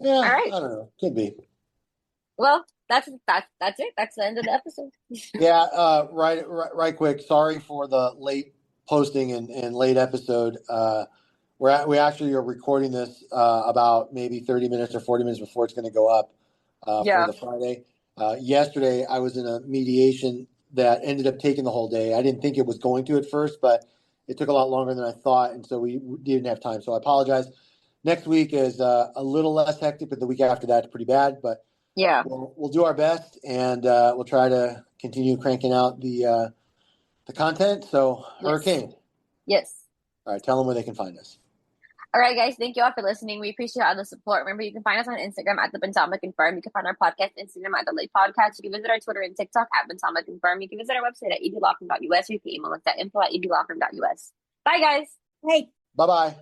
Yeah. All right. I don't know. Could be. Well, that's it. That's the end of the episode. Yeah. Right. Quick. Sorry for the late posting and late episode. We actually are recording this about maybe 30 minutes or 40 minutes before it's going to go up for the Friday. Yesterday, I was in a mediation that ended up taking the whole day. I didn't think it was going to at first, but it took a lot longer than I thought, and so we didn't have time. So I apologize. Next week is a little less hectic, but the week after that's pretty bad. But we'll do our best, and we'll try to continue cranking out the content. So Hurricane. Yes. All right, tell them where they can find us. All right, guys. Thank you all for listening. We appreciate all the support. Remember, you can find us on Instagram at The Bentama Confirm. You can find our podcast Instagram at The Late Podcast. You can visit our Twitter and TikTok at Bentama Confirm. You can visit our website at edlawfirm.us or you can email us at info@edlawfirm.us. Bye, guys. Hey. Bye-bye.